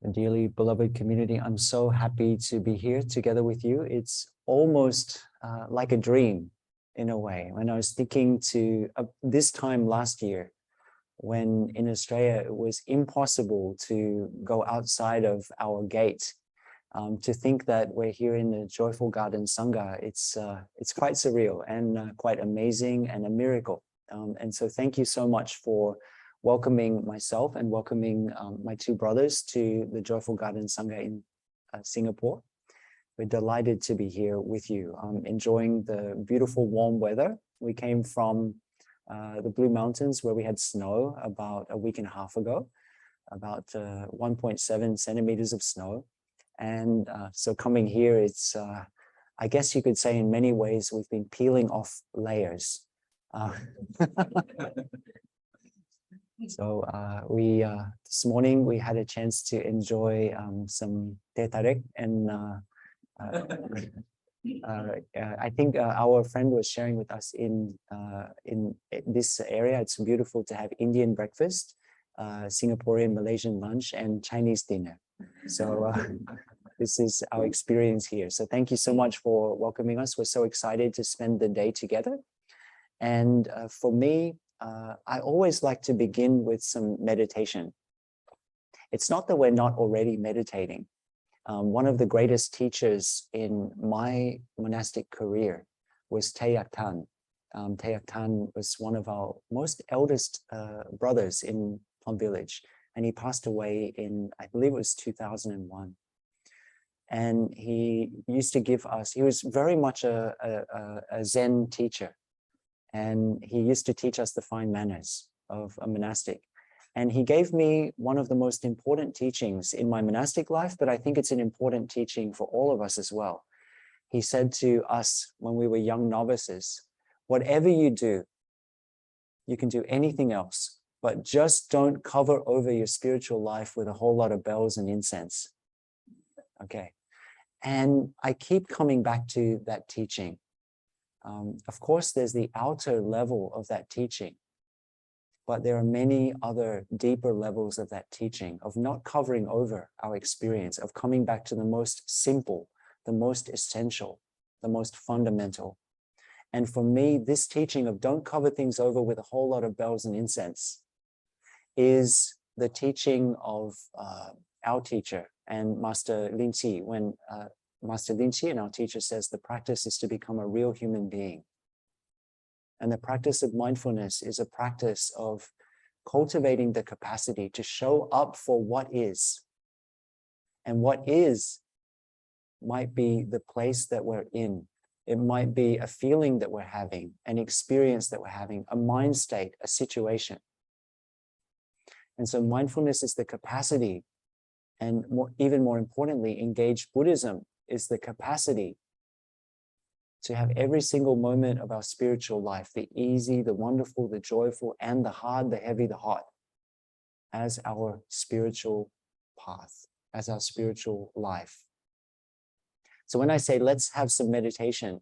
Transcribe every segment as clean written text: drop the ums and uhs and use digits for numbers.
Dearly beloved community, I'm so happy to be here together with you. It's almost like a dream in a way. When I was thinking to this time last year, when in Australia it was impossible to go outside of our gate, to think that we're here in the Joyful Garden Sangha, it's quite surreal and quite amazing and a miracle. And so thank you so much for welcoming myself and welcoming my two brothers to the Joyful Garden Sangha in Singapore. We're delighted to be here with you, enjoying the beautiful warm weather. We came from the Blue Mountains where we had snow about a week and a half ago, about 1.7 centimeters of snow. And so coming here, it's, I guess you could say in many ways, we've been peeling off layers. So we this morning we had a chance to enjoy some teh tarik, and I think our friend was sharing with us in this area. It's beautiful to have Indian breakfast, Singaporean Malaysian lunch, and Chinese dinner. So this is our experience here. So thank you so much for welcoming us. We're so excited to spend the day together. And for me, I always like to begin with some meditation. It's not that we're not already meditating. One of the greatest teachers in my monastic career was Thayat Tan. Thayat Tan was one of our most eldest brothers in Plum Village, and he passed away in, I believe it was 2001. And he used to give us, he was very much a Zen teacher. And he used to teach us the fine manners of a monastic. And he gave me one of the most important teachings in my monastic life, but I think it's an important teaching for all of us as well. He said to us when we were young novices, whatever you do, you can do anything else, but just don't cover over your spiritual life with a whole lot of bells and incense. Okay. And I keep coming back to that teaching. Of course, there's the outer level of that teaching, but there are many other deeper levels of that teaching, of not covering over our experience, of coming back to the most simple, the most essential, the most fundamental. And for me, this teaching of don't cover things over with a whole lot of bells and incense is the teaching of our teacher and Master Lin Chi, when Master Lin Chi and our teacher says the practice is to become a real human being. And the practice of mindfulness is a practice of cultivating the capacity to show up for what is. And what is might be the place that we're in. It might be a feeling that we're having, an experience that we're having, a mind state, a situation. And so mindfulness is the capacity, and even more importantly, engaged Buddhism is the capacity to have every single moment of our spiritual life, the easy, the wonderful, the joyful, and the hard, the heavy, the hot, as our spiritual path, as our spiritual life. So when I say, let's have some meditation,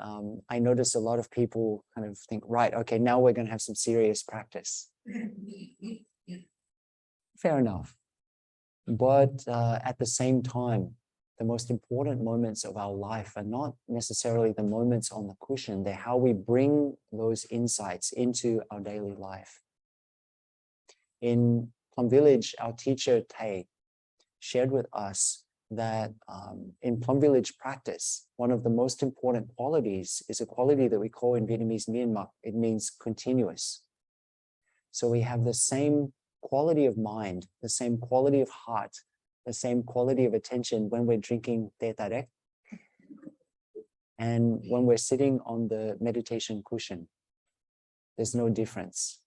I notice a lot of people kind of think, right, okay, now we're going to have some serious practice. Fair enough. But at the same time, the most important moments of our life are not necessarily the moments on the cushion. They're how we bring those insights into our daily life. In Plum Village, our teacher, Thay, shared with us that in Plum Village practice, one of the most important qualities is a quality that we call in Vietnamese Myanmar. It means continuous. So we have the same quality of mind, the same quality of heart, the same quality of attention when we're drinking teh tarik and when we're sitting on the meditation cushion. There's no difference.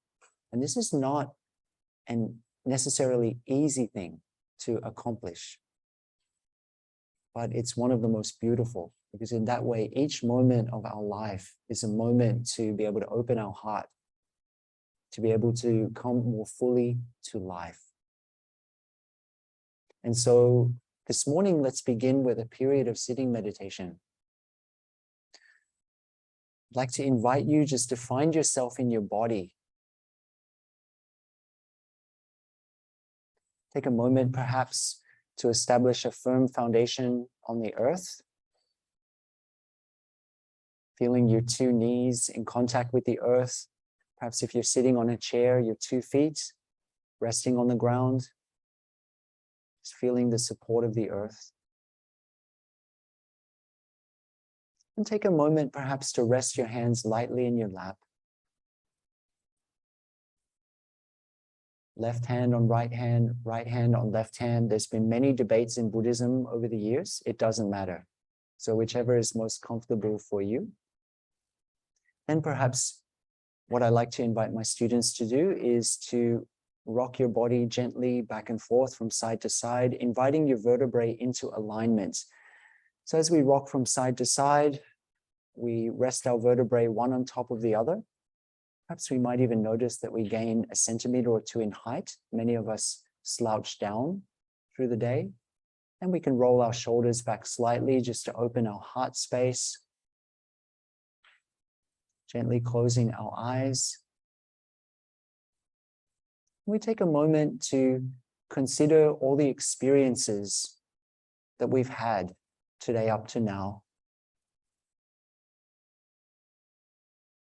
And this is not a necessarily easy thing to accomplish, but it's one of the most beautiful, because in that way, each moment of our life is a moment to be able to open our heart, to be able to come more fully to life. And so this morning, let's begin with a period of sitting meditation. I'd like to invite you just to find yourself in your body. Take a moment perhaps to establish a firm foundation on the earth. Feeling your two knees in contact with the earth. Perhaps if you're sitting on a chair, your 2 feet resting on the ground. Just feeling the support of the earth. And take a moment perhaps to rest your hands lightly in your lap. Left hand on right hand on left hand. There's been many debates in Buddhism over the years. It doesn't matter. So whichever is most comfortable for you. Then perhaps what I like to invite my students to do is to rock your body gently back and forth from side to side, inviting your vertebrae into alignment. So as we rock from side to side, we rest our vertebrae one on top of the other. Perhaps we might even notice that we gain a centimeter or two in height. Many of us slouch down through the day. And we can roll our shoulders back slightly just to open our heart space. Gently closing our eyes. We take a moment to consider all the experiences that we've had today up to now.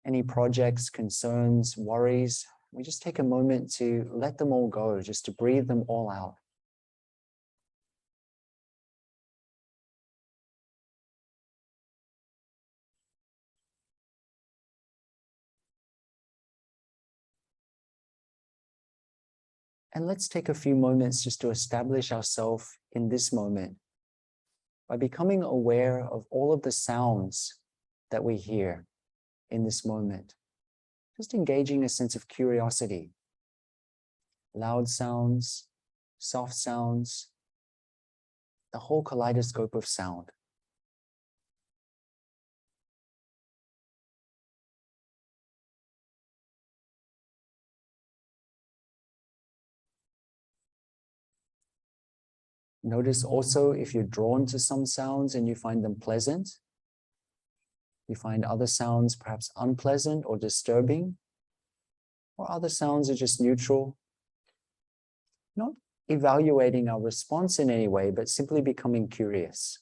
Any projects, concerns, worries, we just take a moment to let them all go, just to breathe them all out. And let's take a few moments just to establish ourselves in this moment by becoming aware of all of the sounds that we hear in this moment. Just engaging a sense of curiosity. Loud sounds, soft sounds, the whole kaleidoscope of sound. Notice also if you're drawn to some sounds and you find them pleasant. You find other sounds perhaps unpleasant or disturbing, or other sounds are just neutral. Not evaluating our response in any way, but simply becoming curious.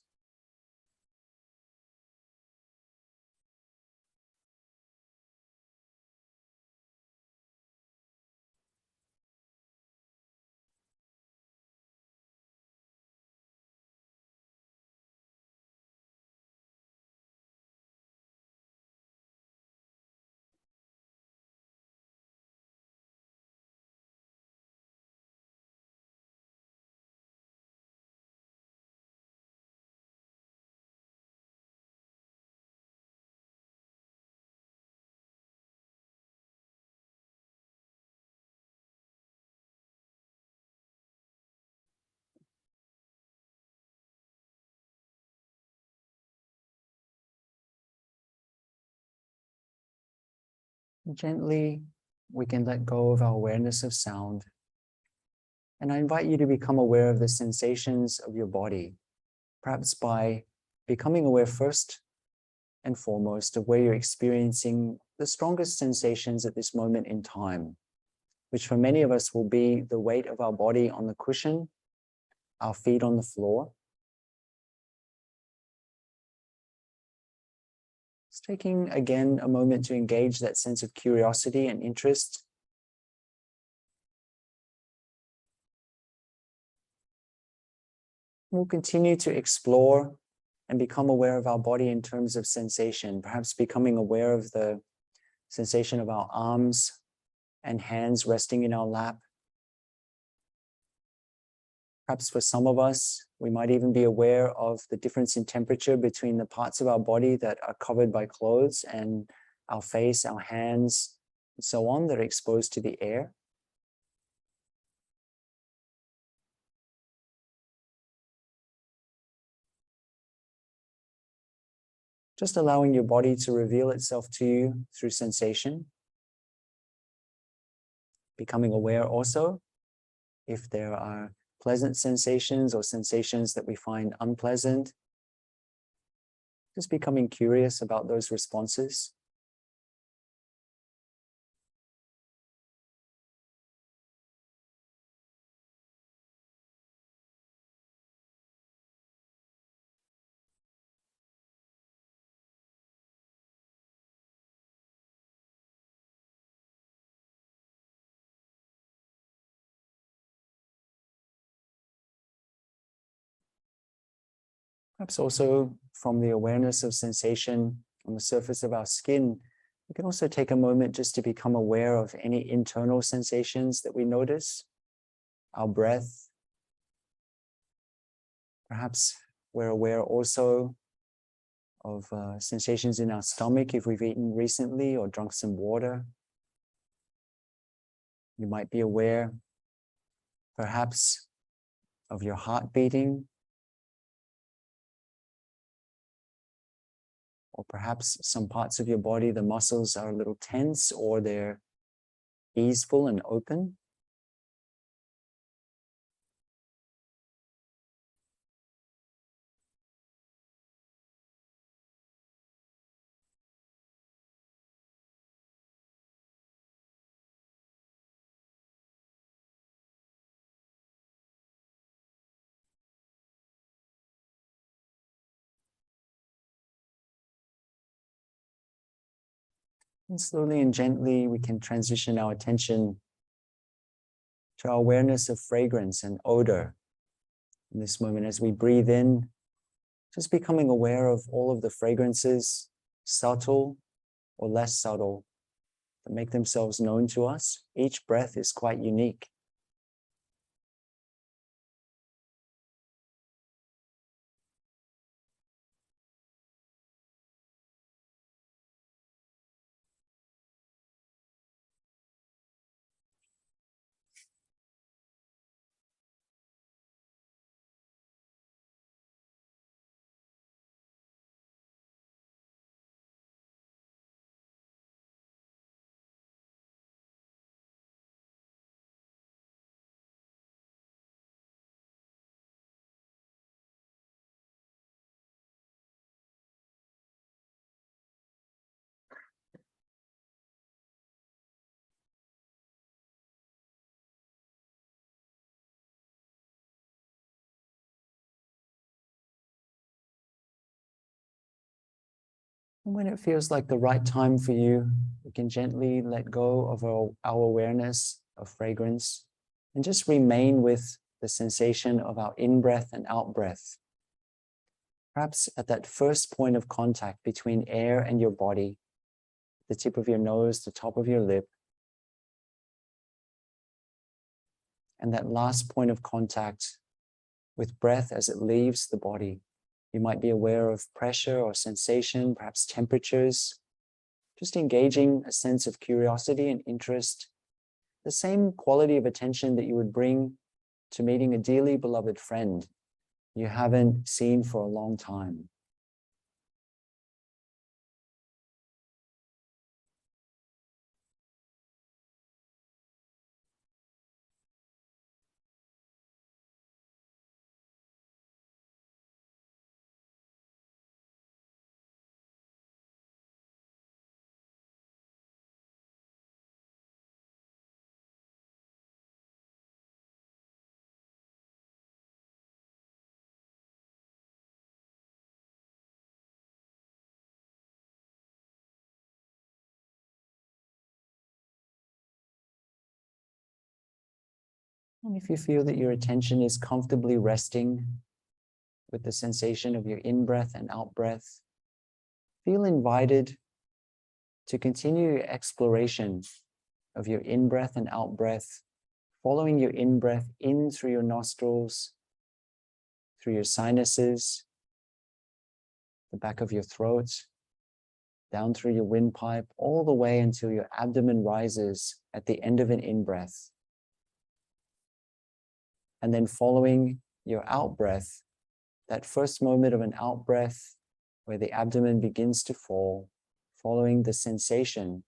Gently, we can let go of our awareness of sound. And I invite you to become aware of the sensations of your body, perhaps by becoming aware first and foremost of where you're experiencing the strongest sensations at this moment in time, which for many of us will be the weight of our body on the cushion, our feet on the floor. Just taking again a moment to engage that sense of curiosity and interest. We'll continue to explore and become aware of our body in terms of sensation, perhaps becoming aware of the sensation of our arms and hands resting in our lap. Perhaps for some of us, we might even be aware of the difference in temperature between the parts of our body that are covered by clothes and our face, our hands, and so on, that are exposed to the air. Just allowing your body to reveal itself to you through sensation. Becoming aware also if there are pleasant sensations or sensations that we find unpleasant. Just becoming curious about those responses. Perhaps also from the awareness of sensation on the surface of our skin, we can also take a moment just to become aware of any internal sensations that we notice, our breath. Perhaps we're aware also of sensations in our stomach if we've eaten recently or drunk some water. You might be aware, perhaps, of your heart beating, or perhaps some parts of your body, the muscles are a little tense or they're easeful and open. And slowly and gently, we can transition our attention to our awareness of fragrance and odor. In this moment, as we breathe in, just becoming aware of all of the fragrances, subtle or less subtle, that make themselves known to us. Each breath is quite unique. And when it feels like the right time for you, we can gently let go of our awareness of fragrance and just remain with the sensation of our in-breath and out-breath. Perhaps at that first point of contact between air and your body, the tip of your nose, the top of your lip, and that last point of contact with breath as it leaves the body. You might be aware of pressure or sensation, perhaps temperatures, just engaging a sense of curiosity and interest, the same quality of attention that you would bring to meeting a dearly beloved friend you haven't seen for a long time. And if you feel that your attention is comfortably resting with the sensation of your in-breath and out-breath, feel invited to continue your exploration of your in-breath and out-breath, following your in-breath in through your nostrils, through your sinuses, the back of your throat, down through your windpipe, all the way until your abdomen rises at the end of an in-breath. And then following your out-breath, that first moment of an out-breath where the abdomen begins to fall, following the sensation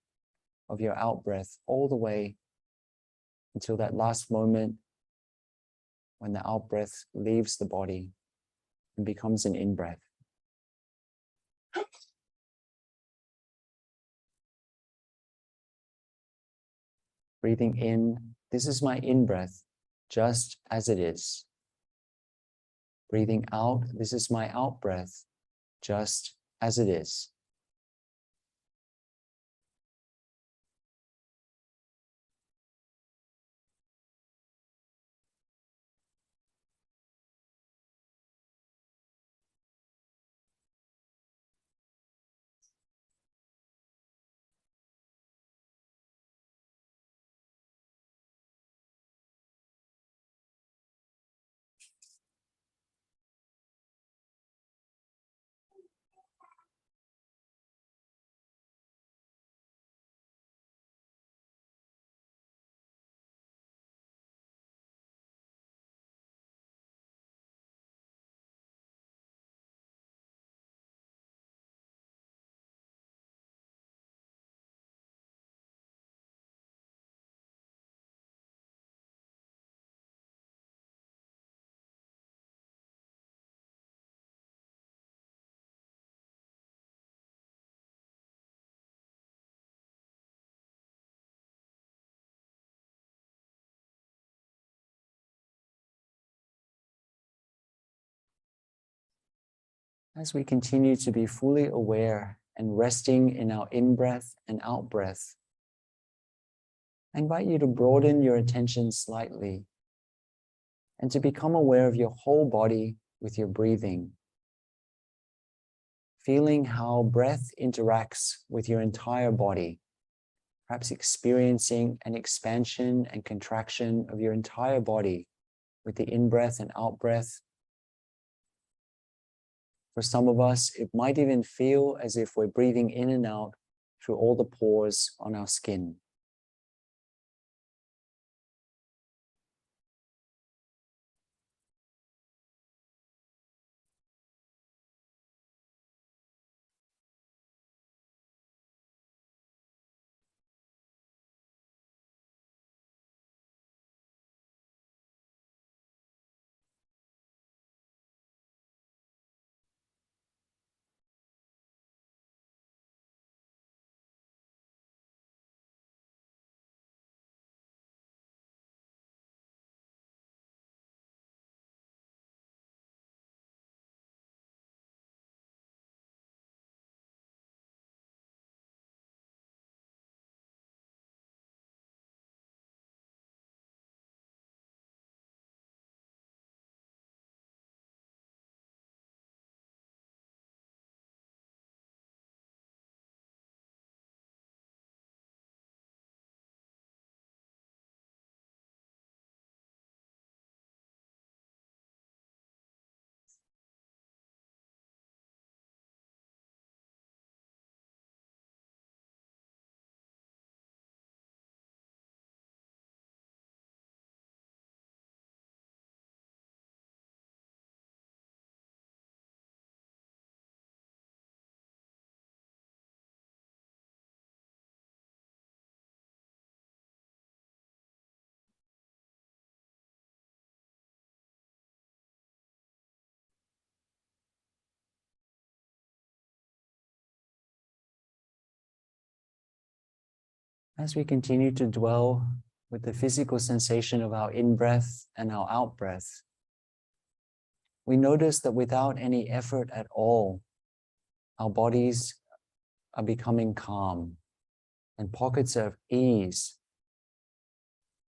of your out-breath all the way until that last moment when the out-breath leaves the body and becomes an in-breath. Breathing in, this is my in-breath, just as it is. Breathing out, this is my out-breath, just as it is. As we continue to be fully aware and resting in our in-breath and out-breath, I invite you to broaden your attention slightly and to become aware of your whole body with your breathing, feeling how breath interacts with your entire body, perhaps experiencing an expansion and contraction of your entire body with the in-breath and out-breath. For some of us, it might even feel as if we're breathing in and out through all the pores on our skin. As we continue to dwell with the physical sensation of our in-breath and our out-breath, we notice that without any effort at all, our bodies are becoming calm and pockets of ease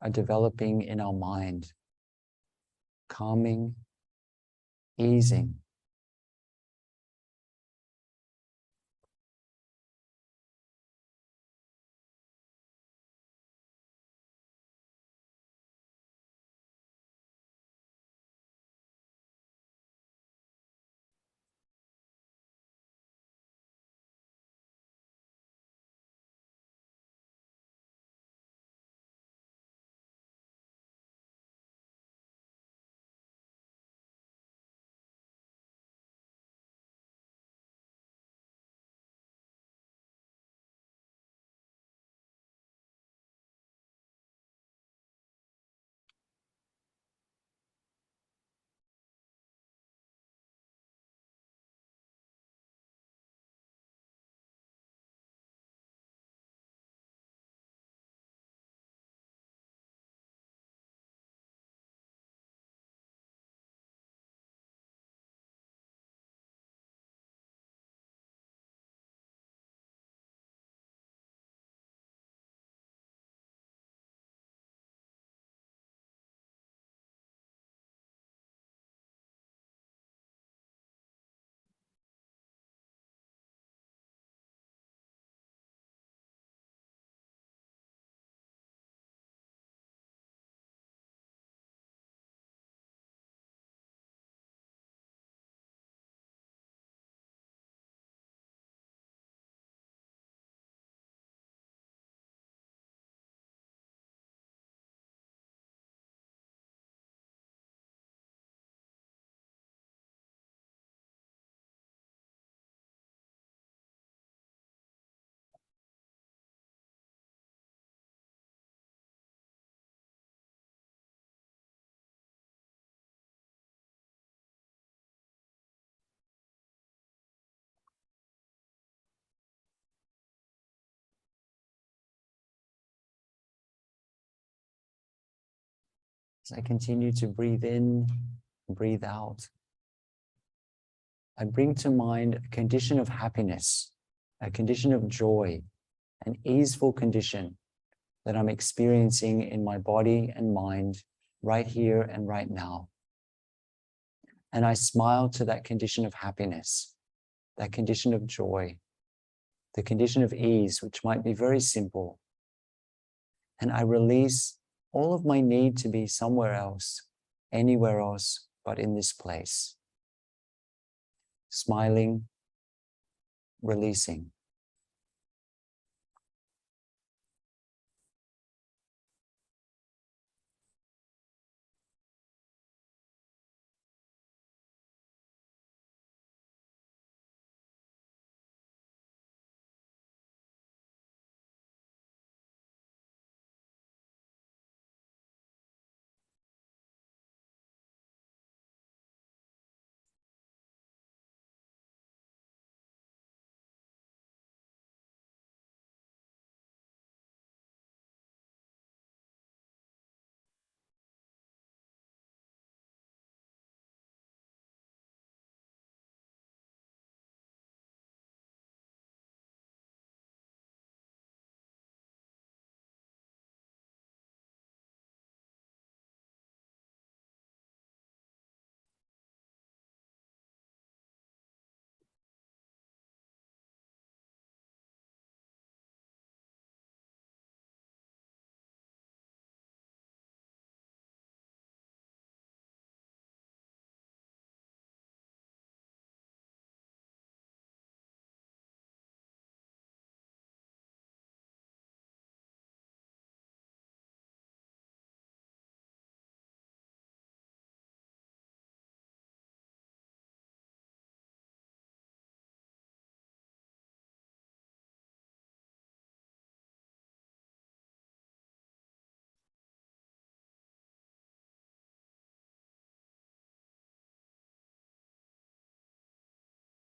are developing in our mind, calming, easing. As I continue to breathe in, breathe out, I bring to mind a condition of happiness, a condition of joy, an easeful condition that I'm experiencing in my body and mind right here and right now. And I smile to that condition of happiness, that condition of joy, the condition of ease, which might be very simple. And I release all of my need to be somewhere else, anywhere else but in this place. Smiling, releasing.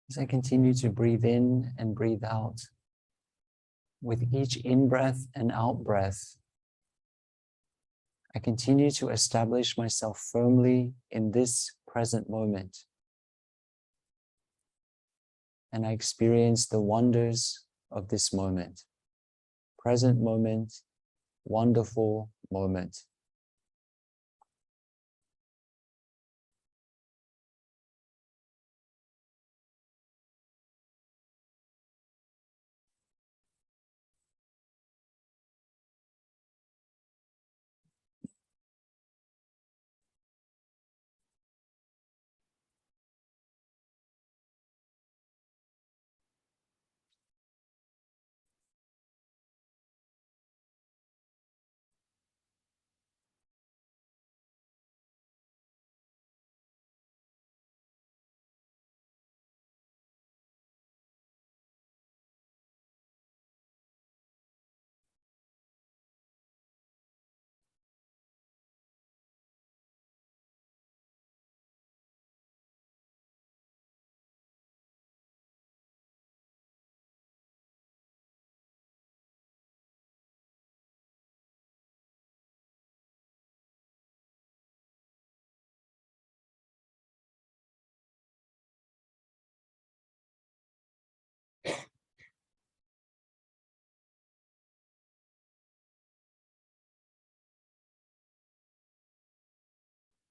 As I continue to breathe in and breathe out, with each in-breath and out-breath, I continue to establish myself firmly in this present moment. And I experience the wonders of this moment. Present moment, wonderful moment.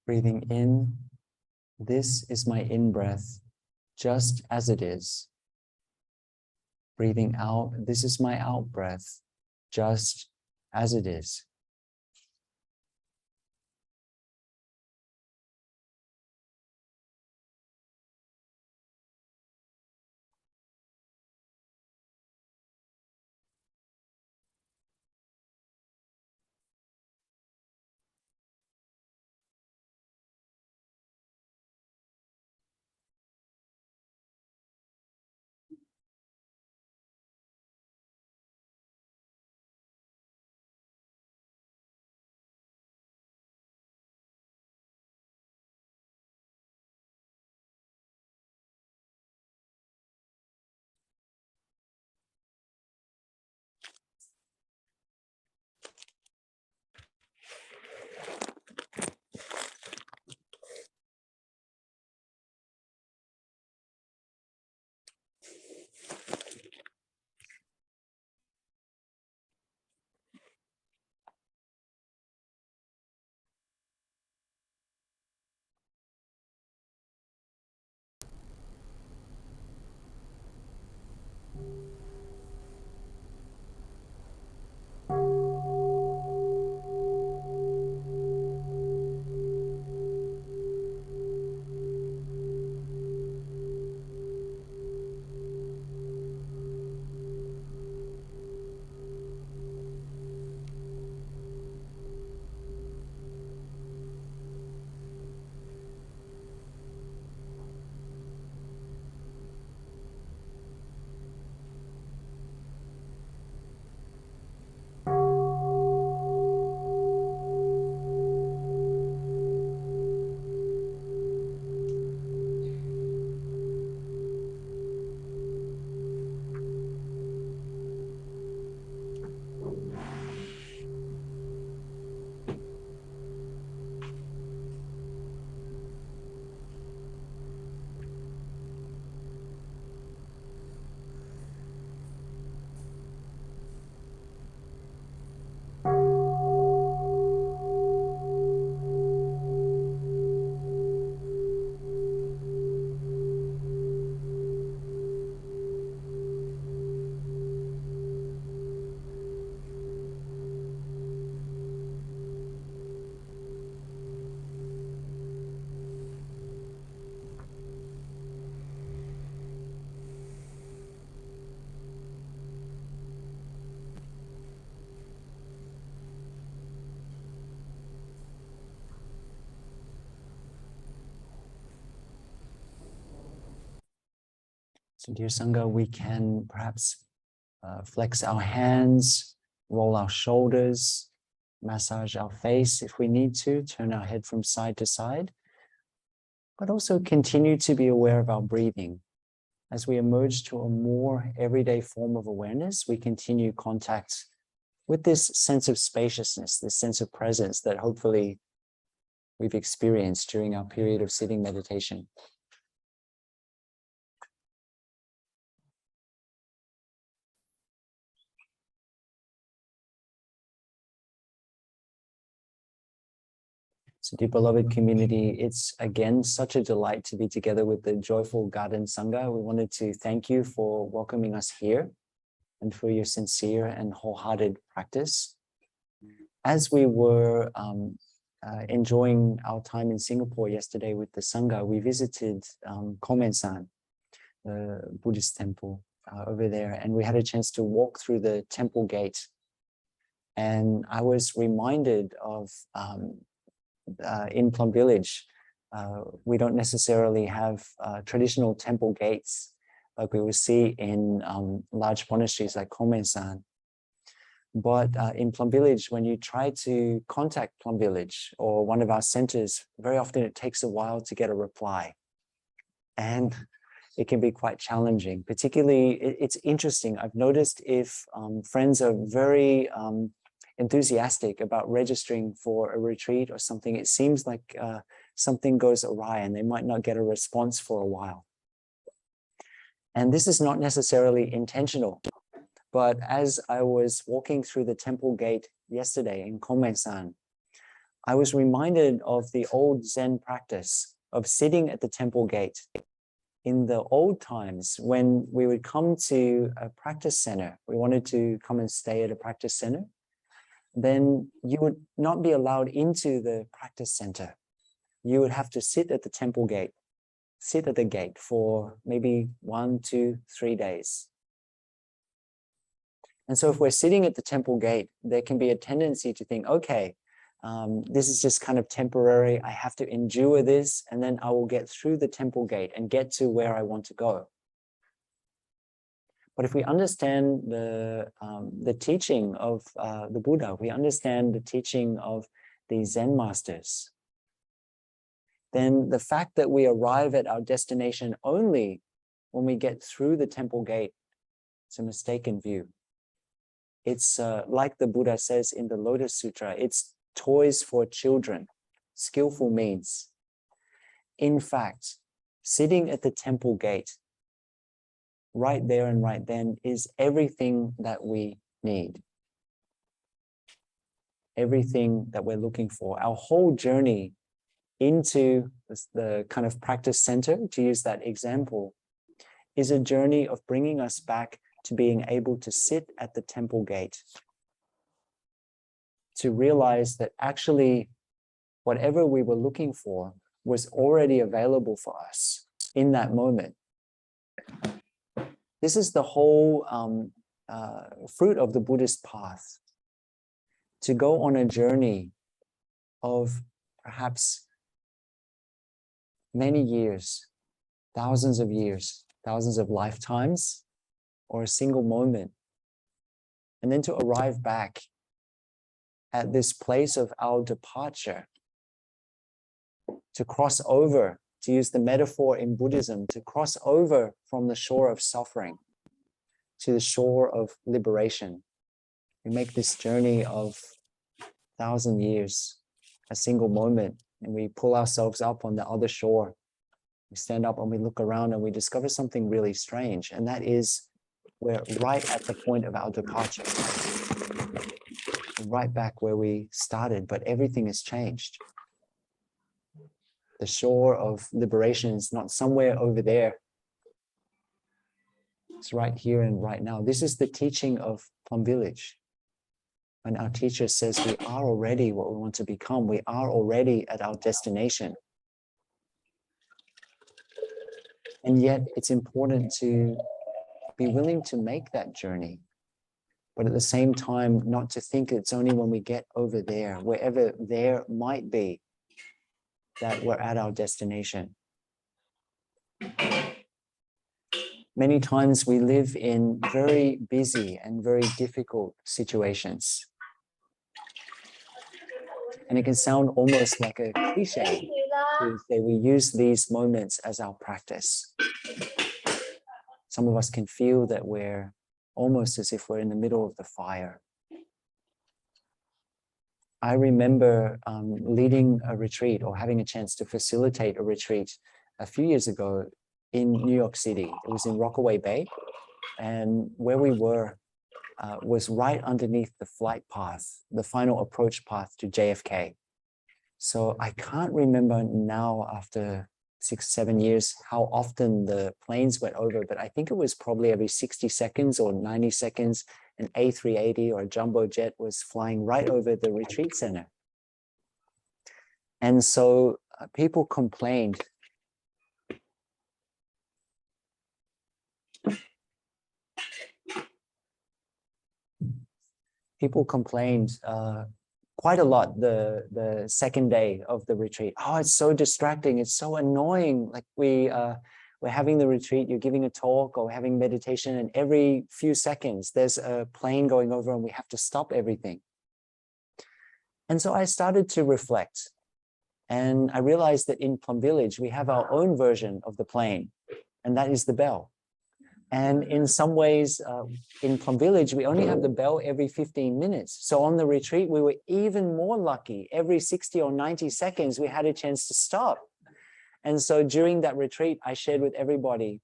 Breathing in, this is my in-breath, just as it is. Breathing out, this is my out-breath, just as it is. So dear Sangha, we can perhaps flex our hands, roll our shoulders, massage our face if we need to, turn our head from side to side, but also continue to be aware of our breathing. As we emerge to a more everyday form of awareness, we continue contact with this sense of spaciousness, this sense of presence that hopefully we've experienced during our period of sitting meditation. So dear beloved community, it's again such a delight to be together with the Joyful Garden Sangha. We wanted to thank you for welcoming us here and for your sincere and wholehearted practice. As we were enjoying our time in Singapore yesterday with the Sangha, we visited Komensan, the Buddhist temple over there, and we had a chance to walk through the temple gate. And I was reminded of in Plum Village, we don't necessarily have traditional temple gates like we will see in large monasteries like Komensan. But in Plum Village, when you try to contact Plum Village or one of our centers, very often it takes a while to get a reply. And it can be quite challenging. Particularly, it's interesting. I've noticed if friends are very enthusiastic about registering for a retreat or something, it seems like something goes awry and they might not get a response for a while. And this is not necessarily intentional, but as I was walking through the temple gate yesterday in Komensan, I was reminded of the old Zen practice of sitting at the temple gate. In the old times, when we would come to a practice center, we wanted to come and stay at a practice center, then you would not be allowed into the practice center. You would have to sit at the temple gate, sit at the gate for maybe 1, 2, 3 days. And so if we're sitting at the temple gate, there can be a tendency to think, okay, this is just kind of temporary. I have to endure this, and then I will get through the temple gate and get to where I want to go. But if we understand the teaching of the Buddha, we understand the teaching of the Zen masters, then the fact that we arrive at our destination only when we get through the temple gate, it's a mistaken view. It's like the Buddha says in the Lotus Sutra, it's toys for children, skillful means. In fact, sitting at the temple gate, right there and right then, is everything that we need. Everything that we're looking for. Our whole journey into the kind of practice center, to use that example, is a journey of bringing us back to being able to sit at the temple gate, to realize that actually whatever we were looking for was already available for us in that moment. This is the whole fruit of the Buddhist path, to go on a journey of perhaps many years, thousands of lifetimes, or a single moment, and then to arrive back at this place of our departure, to cross over, to use the metaphor in Buddhism, to cross over from the shore of suffering to the shore of liberation. We make this journey of 1,000 years, a single moment, and we pull ourselves up on the other shore. We stand up and we look around and we discover something really strange, and that is we're right at the point of our departure. We're right back where we started, but everything has changed. The shore of liberation is not somewhere over there. It's right here and right now. This is the teaching of Plum Village. When our teacher says we are already what we want to become, we are already at our destination. And yet it's important to be willing to make that journey, but at the same time, not to think it's only when we get over there, wherever there might be, that we're at our destination. Many times we live in very busy and very difficult situations. And it can sound almost like a cliche to say we use these moments as our practice. Some of us can feel that we're almost as if we're in the middle of the fire. I remember leading a retreat or having a chance to facilitate a retreat a few years ago in New York City. It was in Rockaway Bay, and where we were was right underneath the flight path, the final approach path to JFK. So I can't remember now after 6, 7 years how often the planes went over, but I think it was probably every 60 seconds or 90 seconds, an A380 or a jumbo jet was flying right over the retreat center. And so people complained. People complained quite a lot the second day of the retreat. Oh, it's so distracting. It's so annoying. Like we're having the retreat, you're giving a talk or having meditation, and every few seconds there's a plane going over and we have to stop everything. And so I started to reflect, and I realized that in Plum Village, we have our own version of the plane, and that is the bell. And in some ways, in Plum Village, we only have the bell every 15 minutes. So on the retreat, we were even more lucky. Every 60 or 90 seconds, we had a chance to stop. And so during that retreat, I shared with everybody,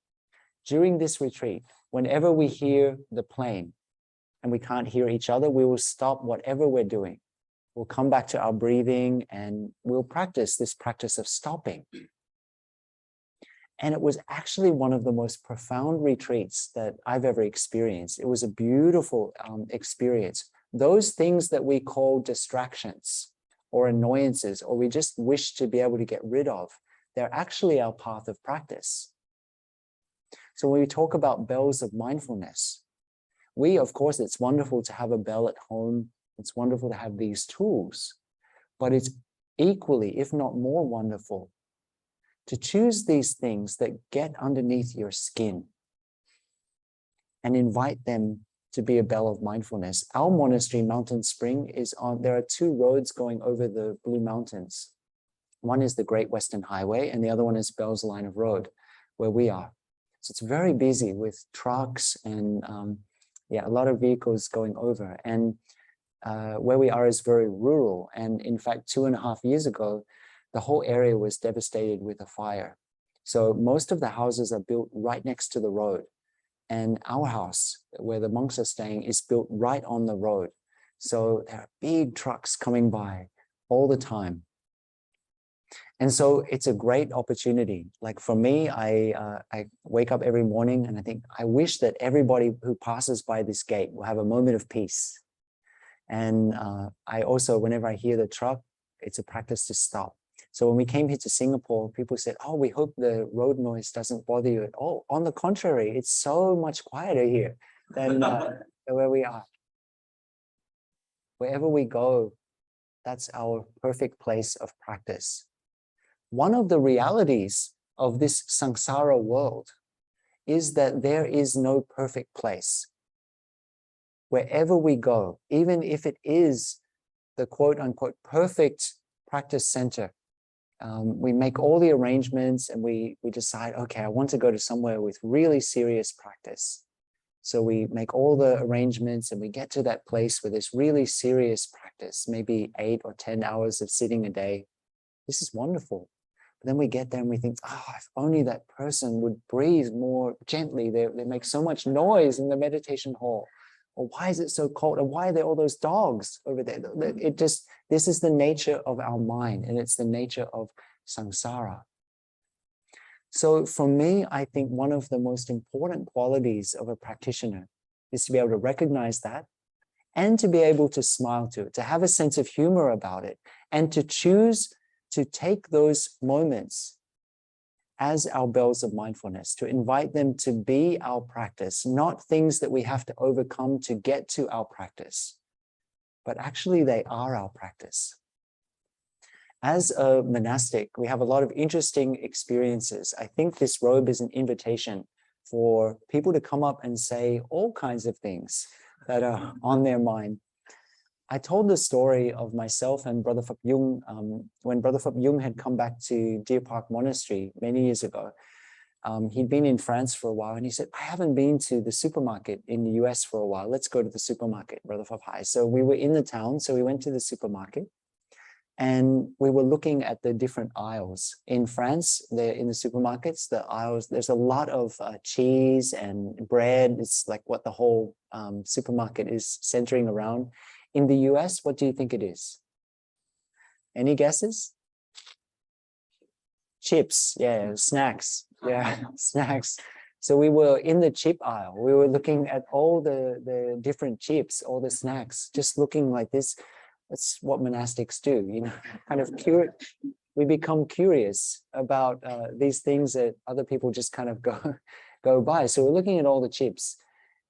during this retreat, whenever we hear the plane and we can't hear each other, we will stop whatever we're doing. We'll come back to our breathing and we'll practice this practice of stopping. And it was actually one of the most profound retreats that I've ever experienced. It was a beautiful experience. Those things that we call distractions or annoyances, or we just wish to be able to get rid of, they're actually our path of practice. So when we talk about bells of mindfulness, of course, it's wonderful to have a bell at home. It's wonderful to have these tools, but it's equally, if not more wonderful, to choose these things that get underneath your skin and invite them to be a bell of mindfulness. Our monastery, Mountain Spring, there are 2 roads going over the Blue Mountains. One is the Great Western Highway, and the other one is Bell's Line of Road, where we are. So it's very busy with trucks and a lot of vehicles going over. And where we are is very rural. And in fact, 2.5 years ago, the whole area was devastated with a fire. So most of the houses are built right next to the road. And our house, where the monks are staying, is built right on the road. So there are big trucks coming by all the time. And so it's a great opportunity. Like for me, I wake up every morning and I think, I wish that everybody who passes by this gate will have a moment of peace. And I also, whenever I hear the truck, it's a practice to stop. So when we came here to Singapore, people said, oh, we hope the road noise doesn't bother you at all. On the contrary, it's so much quieter here than where we are. Wherever we go, that's our perfect place of practice. One of the realities of this samsara world is that there is no perfect place. Wherever we go, even if it is the quote unquote perfect practice center, we make all the arrangements and we decide, okay, I want to go to somewhere with really serious practice. So we make all the arrangements and we get to that place with this really serious practice, maybe 8 or 10 hours of sitting a day. This is wonderful. But then we get there and we think, oh, if only that person would breathe more gently. They make so much noise in the meditation hall. Or why is it so cold? And why are there all those dogs over there? This is the nature of our mind, and it's the nature of samsara. So for me, I think one of the most important qualities of a practitioner is to be able to recognize that and to be able to smile to it, to have a sense of humor about it, and to choose to take those moments as our bells of mindfulness, to invite them to be our practice, not things that we have to overcome to get to our practice, but actually they are our practice. As a monastic, we have a lot of interesting experiences. I think this robe is an invitation for people to come up and say all kinds of things that are on their mind. I told the story of myself and Brother Phap Hai when Brother Phap Hai had come back to Deer Park Monastery many years ago. He'd been in France for a while, and he said, I haven't been to the supermarket in the US for a while. Let's go to the supermarket, Brother Phap Hai. So we were in the town, so we went to the supermarket, and we were looking at the different aisles. In France, in the supermarkets, the aisles, there's a lot of cheese and bread. It's like what the whole supermarket is centering around. In the US, what do you think it is? Any guesses? Chips, yeah, snacks, yeah, snacks. So we were in the chip aisle. We were looking at all the different chips, all the snacks, just looking like this. That's what monastics do, you know, kind of curious. We become curious about these things that other people just kind of go by. So we're looking at all the chips,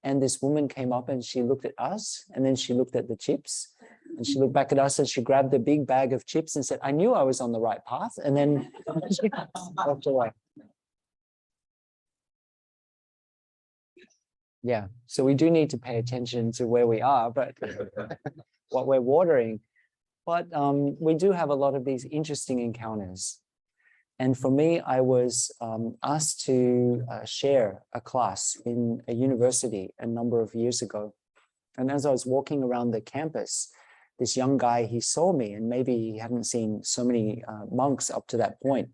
and this woman came up and she looked at us, and then she looked at the chips, and she looked back at us and she grabbed a big bag of chips and said, I knew I was on the right path. And then she walked away. Yeah, so we do need to pay attention to where we are, but what we're watering. But we do have a lot of these interesting encounters. And for me, I was asked to share a class in a university a number of years ago. And as I was walking around the campus, this young guy, he saw me, and maybe he hadn't seen so many monks up to that point.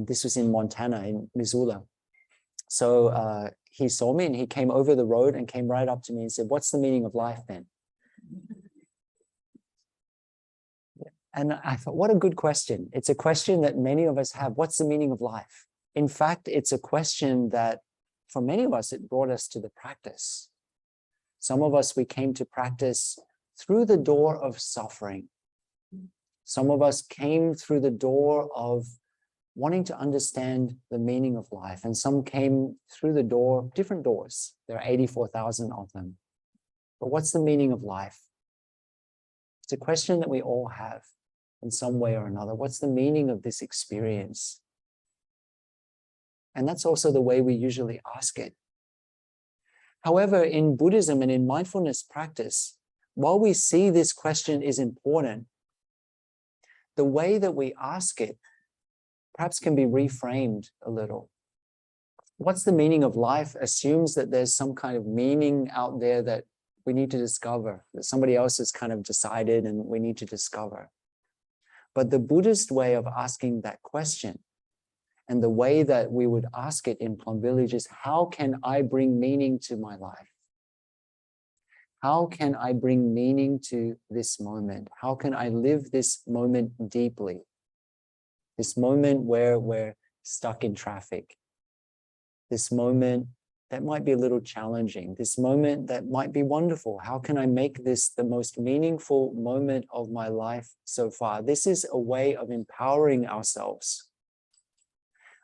This was in Montana, in Missoula. So he saw me and he came over the road and came right up to me and said, what's the meaning of life then? And I thought, what a good question. It's a question that many of us have. What's the meaning of life? In fact, it's a question that for many of us, it brought us to the practice. Some of us, we came to practice through the door of suffering. Some of us came through the door of wanting to understand the meaning of life. And some came through the door, different doors. There are 84,000 of them. But what's the meaning of life? It's a question that we all have in some way or another. What's the meaning of this experience? And that's also the way we usually ask it. However, in Buddhism and in mindfulness practice, while we see this question is important, the way that we ask it perhaps can be reframed a little. What's the meaning of life assumes that there's some kind of meaning out there that we need to discover, that somebody else has kind of decided and we need to discover. But the Buddhist way of asking that question, and the way that we would ask it in Plum Village, is how can I bring meaning to my life? How can I bring meaning to this moment? How can I live this moment deeply? This moment where we're stuck in traffic. This moment that might be a little challenging. This moment that might be wonderful. How can I make this the most meaningful moment of my life so far? This is a way of empowering ourselves,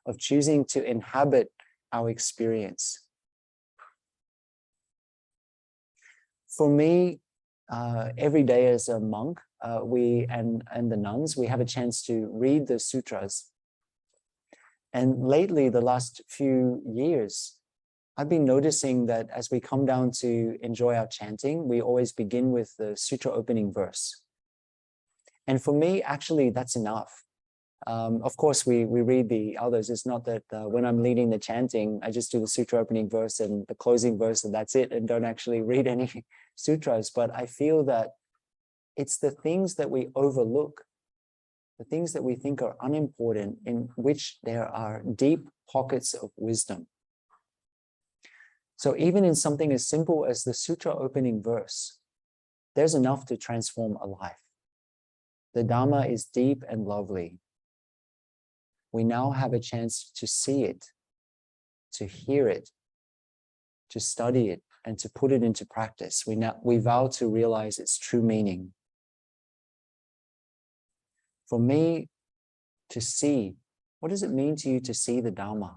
of choosing to inhabit our experience. For me, every day as a monk, we and the nuns, we have a chance to read the sutras. And lately, the last few years, I've been noticing that as we come down to enjoy our chanting, we always begin with the sutra opening verse. And for me, actually, that's enough. Of course, we read the others. It's not that when I'm leading the chanting, I just do the sutra opening verse and the closing verse, and that's it, and don't actually read any sutras. But I feel that it's the things that we overlook, the things that we think are unimportant, in which there are deep pockets of wisdom. So even in something as simple as the sutra opening verse, there's enough to transform a life. The Dharma is deep and lovely. We now have a chance to see it, to hear it, to study it, and to put it into practice. We vow to realize its true meaning. For me, to see, what does it mean to you to see the Dharma?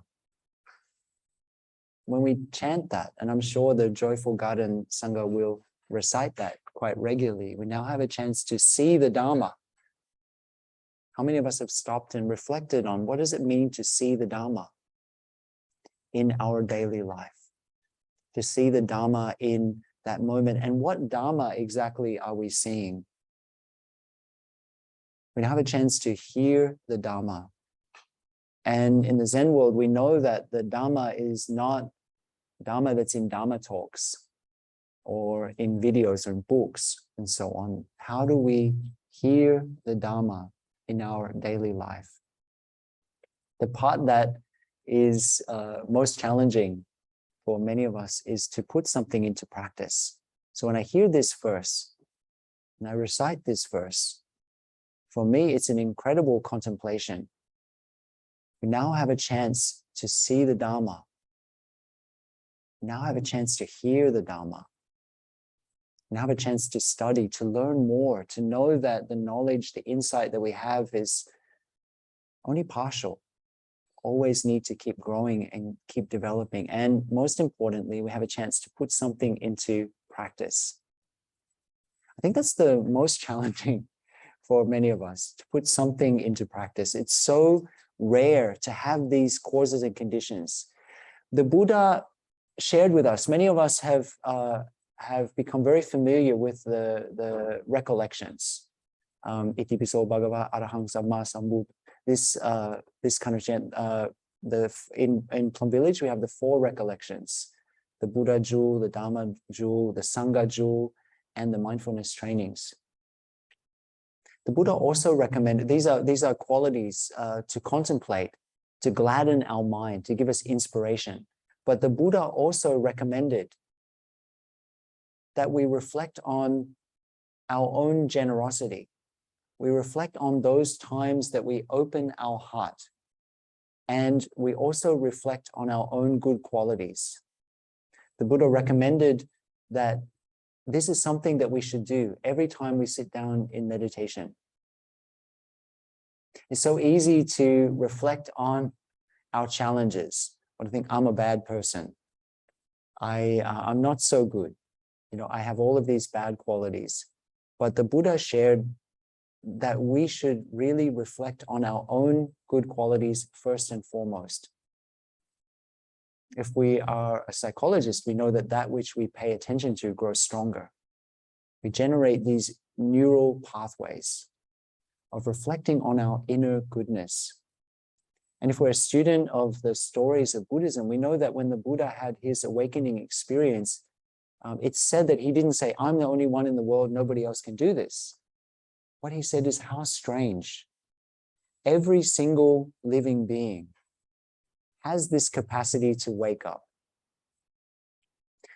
When we chant that, and I'm sure the Joyful Garden Sangha will recite that quite regularly, we now have a chance to see the Dharma. How many of us have stopped and reflected on what does it mean to see the Dharma? in our daily life, to see the Dharma in that moment. And what Dharma exactly are we seeing? We have a chance to hear the Dharma. And in the Zen world, we know that the Dharma is not Dharma that's in Dharma talks or in videos or books and so on. How do we hear the Dharma in our daily life? The part that is most challenging for many of us is to put something into practice. So when I hear this verse and I recite this verse, for me, it's an incredible contemplation. We now have a chance to see the Dharma. We now have a chance to hear the Dharma. We now have a chance to study, to learn more, to know that the knowledge, the insight that we have is only partial. Always need to keep growing and keep developing. And most importantly, we have a chance to put something into practice. I think that's the most challenging for many of us, to put something into practice. It's so rare to have these causes and conditions. The Buddha shared with us, many of us have become very familiar with the recollections. Iti piso bhagava arahang samma sambuddha. This kind of chant, in Plum Village, we have the 4 recollections: the Buddha jewel, the Dharma jewel, the Sangha jewel, and the mindfulness trainings. The Buddha also recommended, these are qualities to contemplate, to gladden our mind, to give us inspiration. But the Buddha also recommended that we reflect on our own generosity. We reflect on those times that we open our heart. And we also reflect on our own good qualities. The Buddha recommended that this is something that we should do every time we sit down in meditation. It's so easy to reflect on our challenges, or to think, I'm a bad person. I'm not so good. I have all of these bad qualities. But the Buddha shared that we should really reflect on our own good qualities first and foremost. If we are a psychologist, we know that that which we pay attention to grows stronger. We generate these neural pathways of reflecting on our inner goodness. And if we're a student of the stories of Buddhism, we know that when the Buddha had his awakening experience, it's said that he didn't say, I'm the only one in the world, nobody else can do this. What he said is, how strange. Every single living being has this capacity to wake up.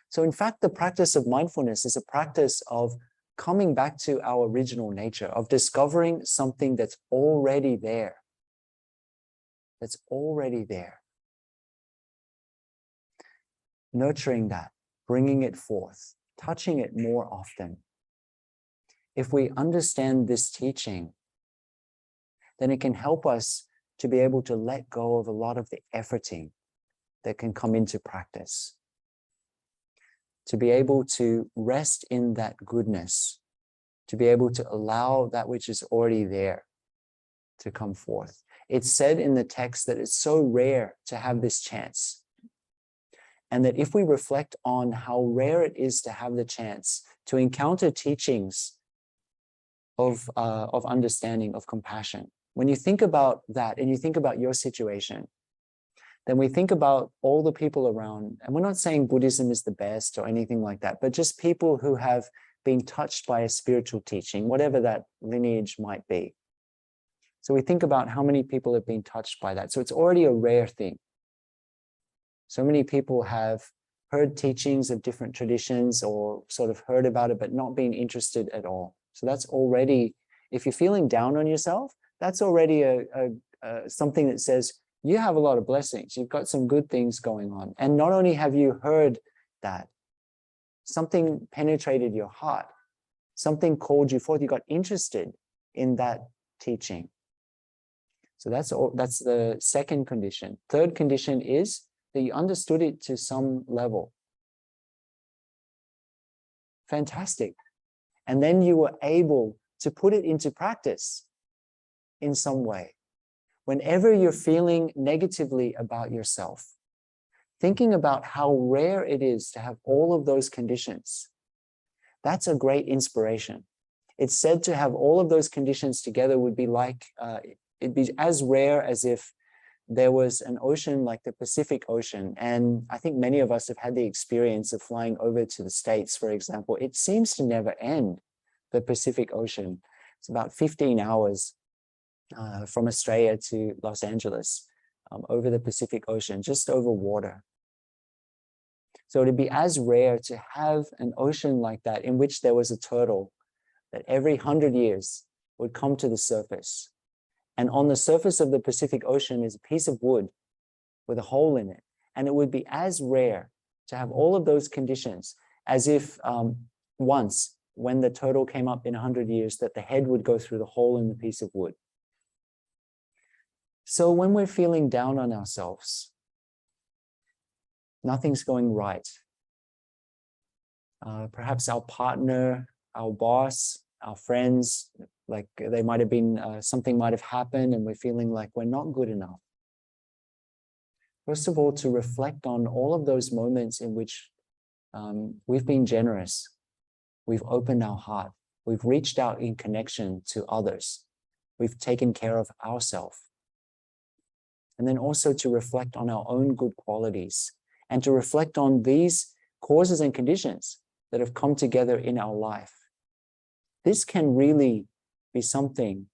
So in fact, the practice of mindfulness is a practice of coming back to our original nature, of discovering something that's already there. That's already there. Nurturing that, bringing it forth, touching it more often. If we understand this teaching, then it can help us to be able to let go of a lot of the efforting that can come into practice. To be able to rest in that goodness, to be able to allow that which is already there to come forth. It's said in the text that it's so rare to have this chance. And that if we reflect on how rare it is to have the chance to encounter teachings of understanding, of compassion, when you think about that and you think about your situation, then we think about all the people around, and we're not saying Buddhism is the best or anything like that, but just people who have been touched by a spiritual teaching, whatever that lineage might be. So we think about how many people have been touched by that. So it's already a rare thing. So many people have heard teachings of different traditions or sort of heard about it, but not been interested at all. So that's already, if you're feeling down on yourself, that's already something that says you have a lot of blessings. You've got some good things going on. And not only have you heard that, something penetrated your heart, something called you forth, you got interested in that teaching. So that's the second condition. Third condition is that you understood it to some level. Fantastic. And then you were able to put it into practice in some way. Whenever you're feeling negatively about yourself, thinking about how rare it is to have all of those conditions, that's a great inspiration. It's said to have all of those conditions together would be like, it'd be as rare as if there was an ocean like the Pacific Ocean. And I think many of us have had the experience of flying over to the States, for example. It seems to never end, the Pacific Ocean. It's about 15 hours from Australia to Los Angeles, over the Pacific Ocean, just over water. So it'd be as rare to have an ocean like that in which there was a turtle that every 100 years would come to the surface. And on the surface of the Pacific Ocean is a piece of wood with a hole in it. And it would be as rare to have all of those conditions as if once, when the turtle came up in 100 years, that the head would go through the hole in the piece of wood. So when we're feeling down on ourselves, nothing's going right. Perhaps our partner, our boss, our friends, like they might have been, something might have happened and we're feeling like we're not good enough. First of all, to reflect on all of those moments in which we've been generous, we've opened our heart, we've reached out in connection to others, we've taken care of ourselves. And then also to reflect on our own good qualities and to reflect on these causes and conditions that have come together in our life. This can really be something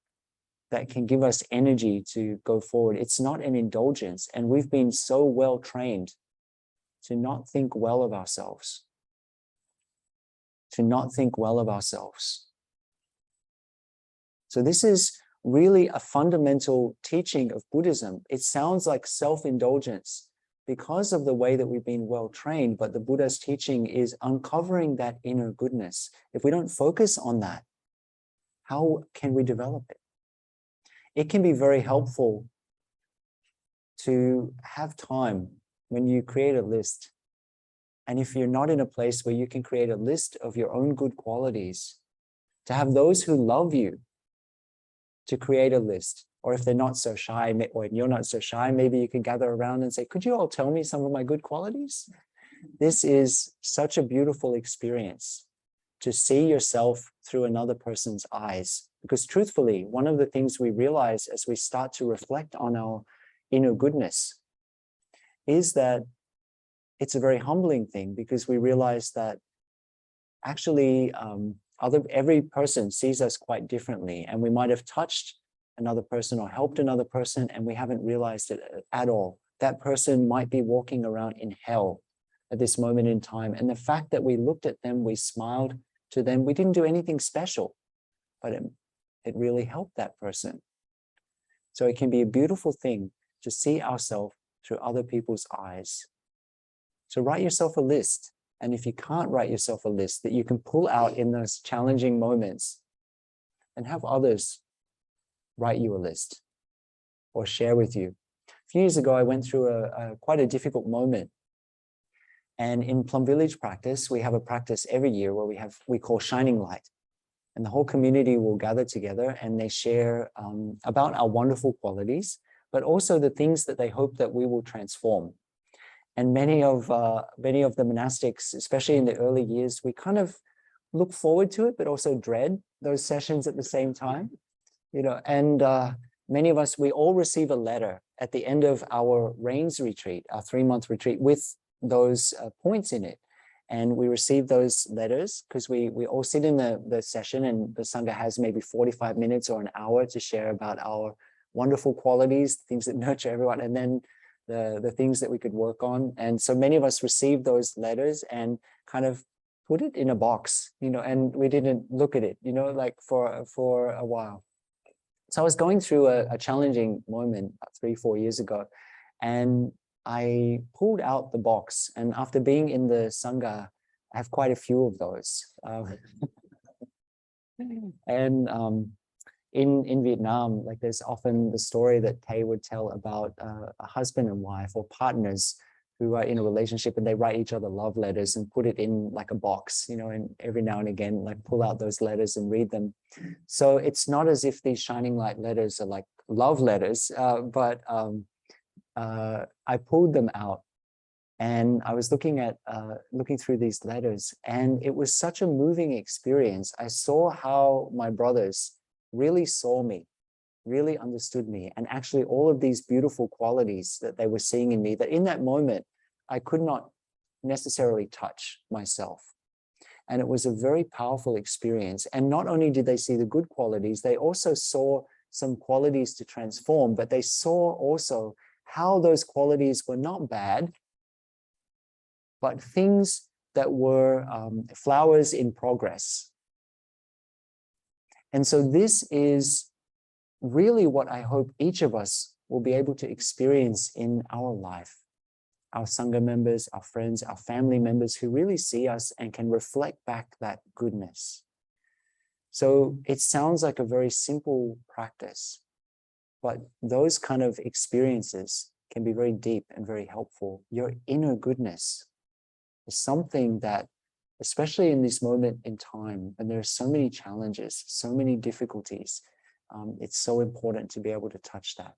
that can give us energy to go forward. It's not an indulgence, and we've been so well trained to not think well of ourselves, to not think well of ourselves. So this is really a fundamental teaching of Buddhism. It sounds like self-indulgence because of the way that we've been well trained, but the Buddha's teaching is uncovering that inner goodness. If we don't focus on that, how can we develop it? It can be very helpful to have time when you create a list. And if you're not in a place where you can create a list of your own good qualities, to have those who love you to create a list. Or if they're not so shy, or you're not so shy, maybe you can gather around and say, could you all tell me some of my good qualities? This is such a beautiful experience, to see yourself through another person's eyes. Because truthfully, one of the things we realize as we start to reflect on our inner goodness is that it's a very humbling thing, because we realize that actually every person sees us quite differently, and we might have touched another person or helped another person and we haven't realized it at all. That person might be walking around in hell at this moment in time. And the fact that we looked at them, we smiled to them, we didn't do anything special, but it really helped that person. So it can be a beautiful thing to see ourselves through other people's eyes. So write yourself a list. And if you can't write yourself a list that you can pull out in those challenging moments, and have others write you a list or share with you. A few years ago, I went through quite a difficult moment. And in Plum Village practice, we have a practice every year where we call Shining Light. And the whole community will gather together and they share about our wonderful qualities, but also the things that they hope that we will transform. And many of the monastics, especially in the early years, we kind of look forward to it, but also dread those sessions at the same time. And many of us, we all receive a letter at the end of our Rains retreat, our 3-month retreat, with those points in it. And we receive those letters because we all sit in the session, and the Sangha has maybe 45 minutes or an hour to share about our wonderful qualities, things that nurture everyone, and then the things that we could work on. And so many of us received those letters and kind of put it in a box, and we didn't look at it, like for a while. So I was going through a challenging moment 3-4 years ago, and I pulled out the box. And after being in the Sangha, I have quite a few of those. And in Vietnam, like there's often the story that Tay would tell about a husband and wife or partners who are in a relationship, and they write each other love letters and put it in like a box, and every now and again, like pull out those letters and read them. So it's not as if these Shining Light letters are like love letters, but I pulled them out And I was looking through these letters, and it was such a moving experience. I saw how my brothers really saw me, really understood me, and actually all of these beautiful qualities that they were seeing in me that in that moment I could not necessarily touch myself. And it was a very powerful experience. And not only did they see the good qualities, they also saw some qualities to transform, but they saw also how those qualities were not bad, but things that were flowers in progress. And so this is really what I hope each of us will be able to experience in our life. Our Sangha members, our friends, our family members who really see us and can reflect back that goodness. So it sounds like a very simple practice, but those kind of experiences can be very deep and very helpful. Your inner goodness is something that, especially in this moment in time, and there are so many challenges, so many difficulties, it's so important to be able to touch that.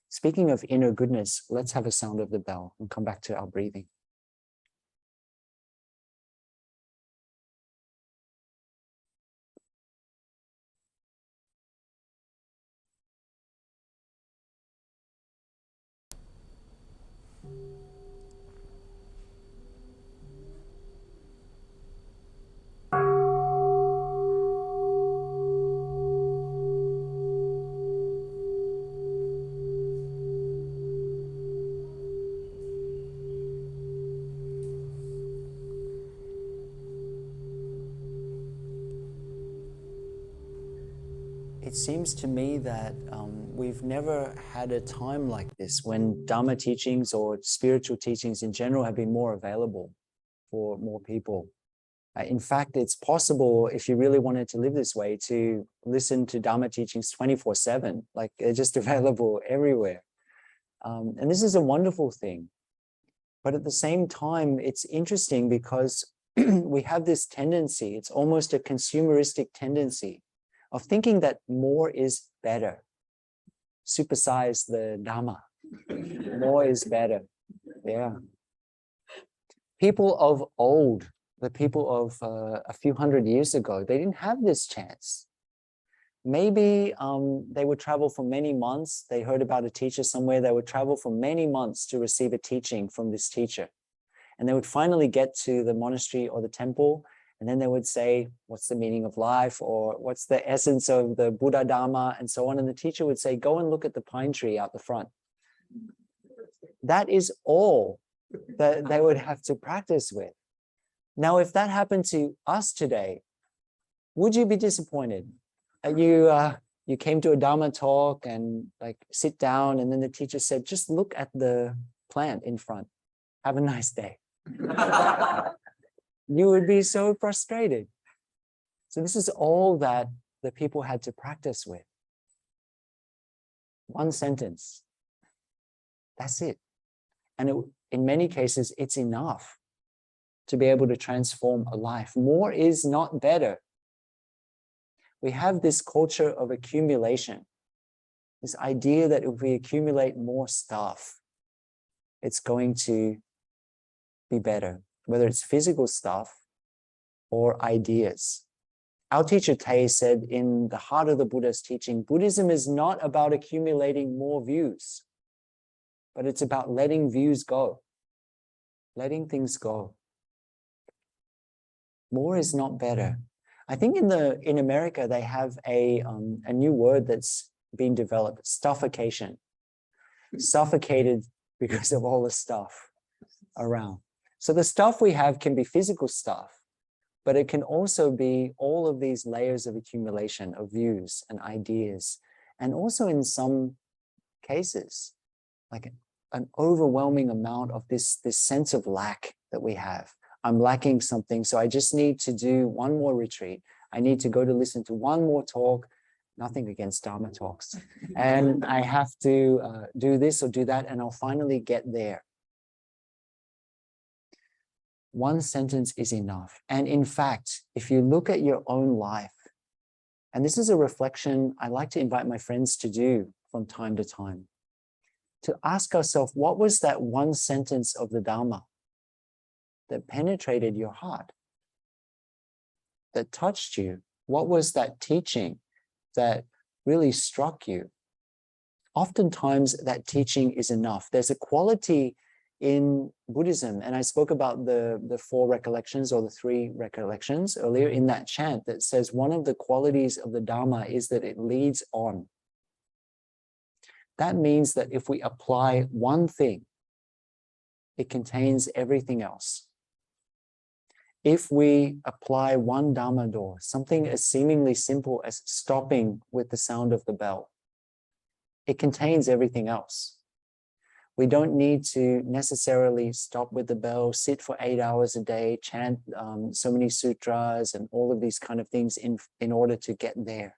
Speaking of inner goodness, let's have a sound of the bell and come back to our breathing. It seems to me that we've never had a time like this when Dharma teachings or spiritual teachings in general have been more available for more people. In fact, it's possible, if you really wanted to live this way, to listen to Dharma teachings 24/7, like they're just available everywhere. And this is a wonderful thing. But at the same time, it's interesting because we have this tendency, it's almost a consumeristic tendency of thinking that more is better. Supersize the Dhamma. More is better. Yeah. People of old, the people of a few hundred years ago, they didn't have this chance. Maybe they would travel for many months. They heard about a teacher somewhere. They would travel for many months to receive a teaching from this teacher. And they would finally get to the monastery or the temple. And then they would say, what's the meaning of life? Or what's the essence of the Buddha Dharma? And so on. And the teacher would say, go and look at the pine tree out the front. That is all that they would have to practice with. Now, if that happened to us today, would you be disappointed? You came to a Dharma talk and like sit down, and then the teacher said, just look at the plant in front. Have a nice day. You would be so frustrated. So this is all that the people had to practice with. One sentence. That's it. And in many cases, it's enough to be able to transform a life. More is not better. We have this culture of accumulation, this idea that if we accumulate more stuff, it's going to be better, whether it's physical stuff or ideas. Our teacher Tay said in the heart of the Buddha's teaching, Buddhism is not about accumulating more views, but it's about letting views go, letting things go. More is not better. I think in America, they have a new word that's been developed, stuffication. Suffocated because of all the stuff around. So the stuff we have can be physical stuff, but it can also be all of these layers of accumulation of views and ideas. And also in some cases, like an overwhelming amount of this sense of lack that we have. I'm lacking something, so I just need to do one more retreat. I need to go to listen to one more talk, nothing against Dharma talks. And I have to do this or do that, and I'll finally get there. One sentence is enough. And in fact, if you look at your own life, and this is a reflection I like to invite my friends to do from time to time, to ask ourselves, what was that one sentence of the Dharma that penetrated your heart, that touched you? What was that teaching that really struck you? Oftentimes that teaching is enough. There's a quality in Buddhism, and I spoke about the 4 recollections or the 3 recollections earlier in that chant that says one of the qualities of the Dharma is that it leads on. That means that if we apply one thing, it contains everything else. If we apply one Dharma door, something as seemingly simple as stopping with the sound of the bell, it contains everything else. We don't need to necessarily stop with the bell, sit for 8 hours a day, chant so many sutras and all of these kind of things in order to get there.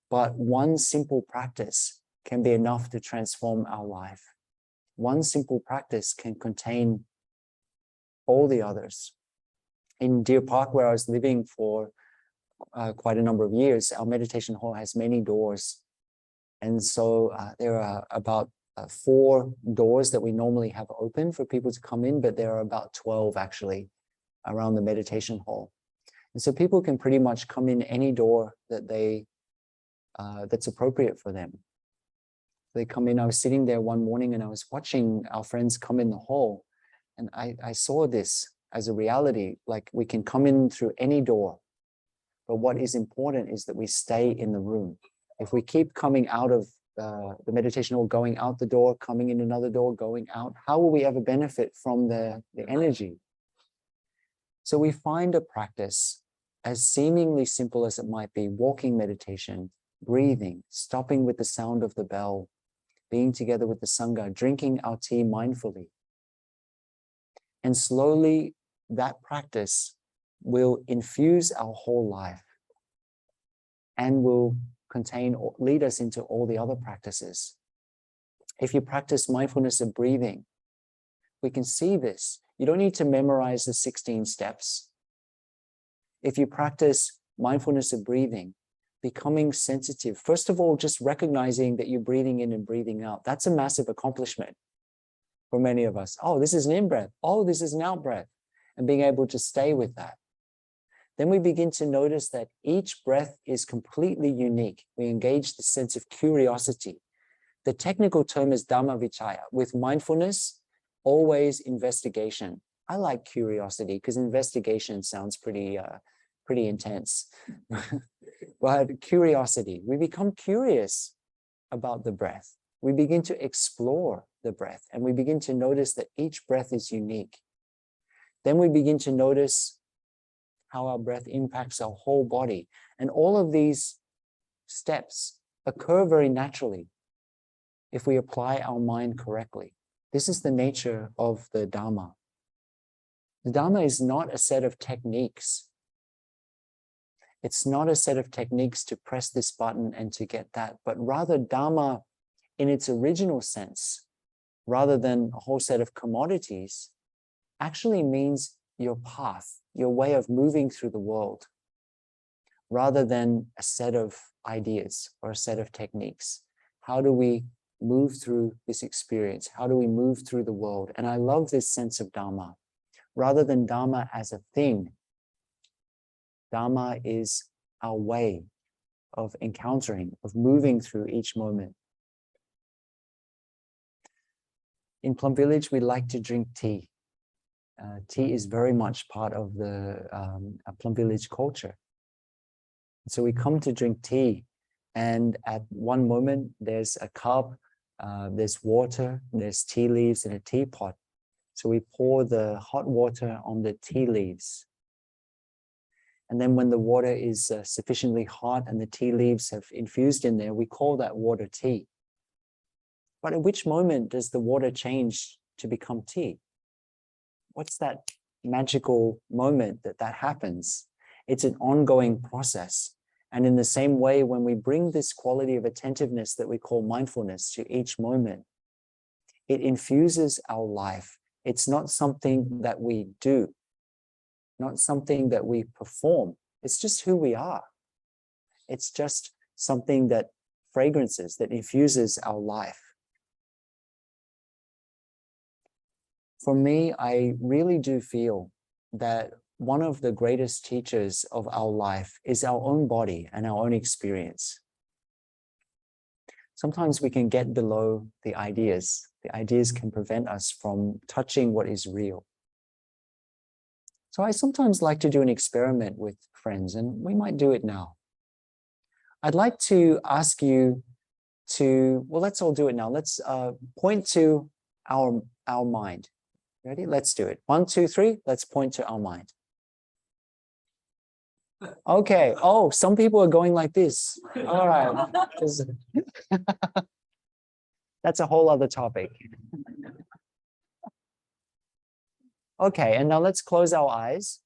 But one simple practice can be enough to transform our life. One simple practice can contain all the others. In Deer Park, where I was living for quite a number of years, our meditation hall has many doors. And so there are about 4 doors that we normally have open for people to come in, but there are about 12 actually around the meditation hall. And so people can pretty much come in any door that that's appropriate for them. They come in. I was sitting there one morning and I was watching our friends come in the hall, and I saw this as a reality, like we can come in through any door, but what is important is that we stay in the room. If we keep coming out of the meditation hall, going out the door, coming in another door, going out, how will we ever benefit from the energy? So we find a practice, as seemingly simple as it might be, walking meditation, breathing, stopping with the sound of the bell, being together with the Sangha, drinking our tea mindfully. And slowly that practice will infuse our whole life and will contain or lead us into all the other practices. If you practice mindfulness of breathing, we can see this. You don't need to memorize the 16 steps. If you practice mindfulness of breathing, becoming sensitive, first of all, just recognizing that you're breathing in and breathing out, that's a massive accomplishment for many of us. Oh, this is an in-breath. Oh, this is an out-breath. And being able to stay with that. Then we begin to notice that each breath is completely unique. We engage the sense of curiosity. The technical term is Dhamma Vichaya. With mindfulness, always investigation. I like curiosity because investigation sounds pretty intense. But curiosity, we become curious about the breath. We begin to explore the breath, and we begin to notice that each breath is unique. Then we begin to notice how our breath impacts our whole body. And all of these steps occur very naturally if we apply our mind correctly. This is the nature of the Dharma. The Dharma is not a set of techniques. It's not a set of techniques to press this button and to get that, but rather Dharma in its original sense, rather than a whole set of commodities, actually means your path, your way of moving through the world, rather than a set of ideas or a set of techniques. How do we move through this experience? How do we move through the world? And I love this sense of Dharma. Rather than Dharma as a thing, Dharma is our way of encountering, of moving through each moment. In Plum Village, we like to drink tea. Tea is very much part of the Plum Village culture. So we come to drink tea, and at one moment there's a cup, there's water, there's tea leaves in a teapot. So we pour the hot water on the tea leaves. And then when the water is sufficiently hot and the tea leaves have infused in there, we call that water tea. But at which moment does the water change to become tea? What's that magical moment that happens? It's an ongoing process. And in the same way, when we bring this quality of attentiveness that we call mindfulness to each moment, it infuses our life. It's not something that we do, not something that we perform. It's just who we are. It's just something that fragrances, that infuses our life. for me, I really do feel that one of the greatest teachers of our life is our own body and our own experience. Sometimes we can get below the ideas. The ideas can prevent us from touching what is real. So I sometimes like to do an experiment with friends, and we might do it now. I'd like to ask you to, well, let's all do it now. Let's point to our mind. Ready? Let's do it. 1, 2, 3. Let's point to our mind. Okay. Oh, some people are going like this. All right. That's a whole other topic. Okay, and now let's close our eyes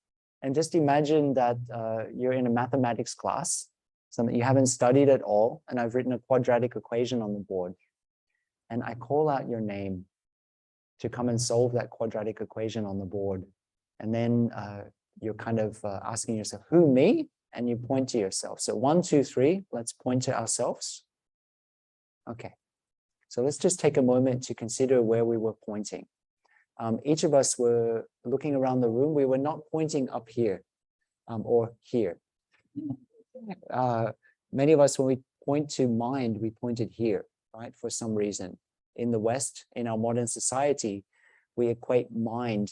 and just imagine that you're in a mathematics class, something you haven't studied at all, and I've written a quadratic equation on the board. And I call out your name to come and solve that quadratic equation on the board. And then you're kind of asking yourself, who, me? And you point to yourself. So 1, 2, 3, let's point to ourselves. Okay, so let's just take a moment to consider where we were pointing. Each of us were looking around the room. We were not pointing up here or here. Many of us, when we point to mind, we pointed here, right? For some reason. In the West, in our modern society, we equate mind